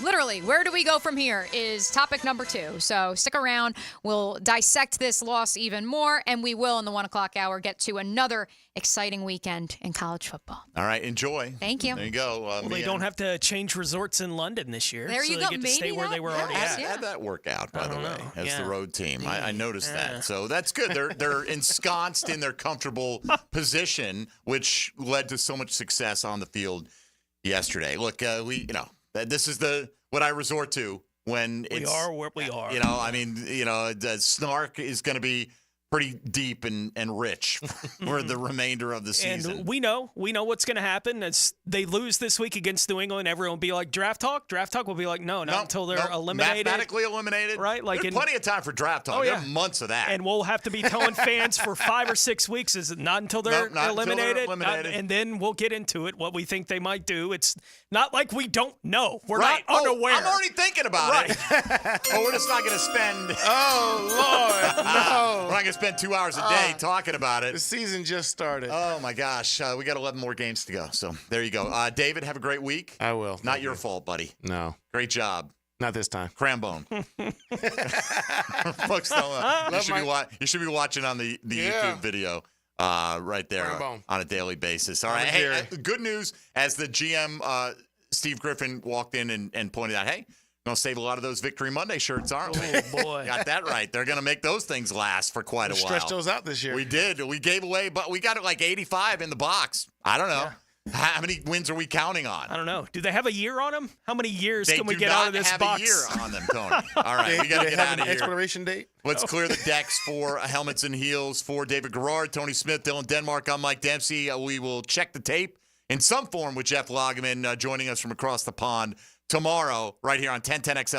literally, where do we go from here is topic number 2. So stick around. We'll dissect this loss even more, and we will in the 1 o'clock hour get to another exciting weekend in college football. All right, enjoy. Thank you. There you go. Well, they don't have to change resorts in London this year. There you so go. They get to Maybe stay where they were already at. How'd that work out, by the way, as the road team? Yeah. I noticed that. So that's good. They're ensconced in their comfortable position, which led to so much success on the field yesterday. Look, this is what I resort to when we are where we are. The snark is going to be pretty deep and rich for the remainder of the season. And we know what's going to happen. As they lose this week against New England, everyone will be like, draft talk? Draft talk will be like, no, not until they're eliminated. Mathematically eliminated. Right? There's plenty of time for draft talk. There are months of that. And we'll have to be telling fans for 5 or 6 weeks, is it not until they're eliminated? And then we'll get into it, what we think they might do. It's not like we don't know. We're not unaware. I'm already thinking about it. But we're just not going to spend... Oh, Lord, no. We're not going to spend 2 hours a day talking about it. The season just started. Oh, my gosh. We got 11 more games to go. So there you go. David, have a great week. I will. Not your fault, buddy. No. Great job. Not this time. Crambone. Folks, you should be watching on the YouTube video right there on a daily basis. All right. Hey, good news as the GM, Steve Griffin, walked in and pointed out, hey, Going to save a lot of those Victory Monday shirts, aren't we? Oh, boy. Got that right. They're going to make those things last for quite a while. Stretch those out this year. We did. We gave away, but we got it like 85 in the box. I don't know. Yeah. How many wins are we counting on? I don't know. Do they have a year on them? How many years They can we do get not out of this have box? a year on them, Tony. All right, we got to get have out an of here. expiration date. Let's clear the decks for helmets and heels for David Garrard, Tony Smith, Dylan Denmark. I'm Mike Dempsey. We will check the tape in some form with Jeff Lageman joining us from across the pond tomorrow right here on 1010XL.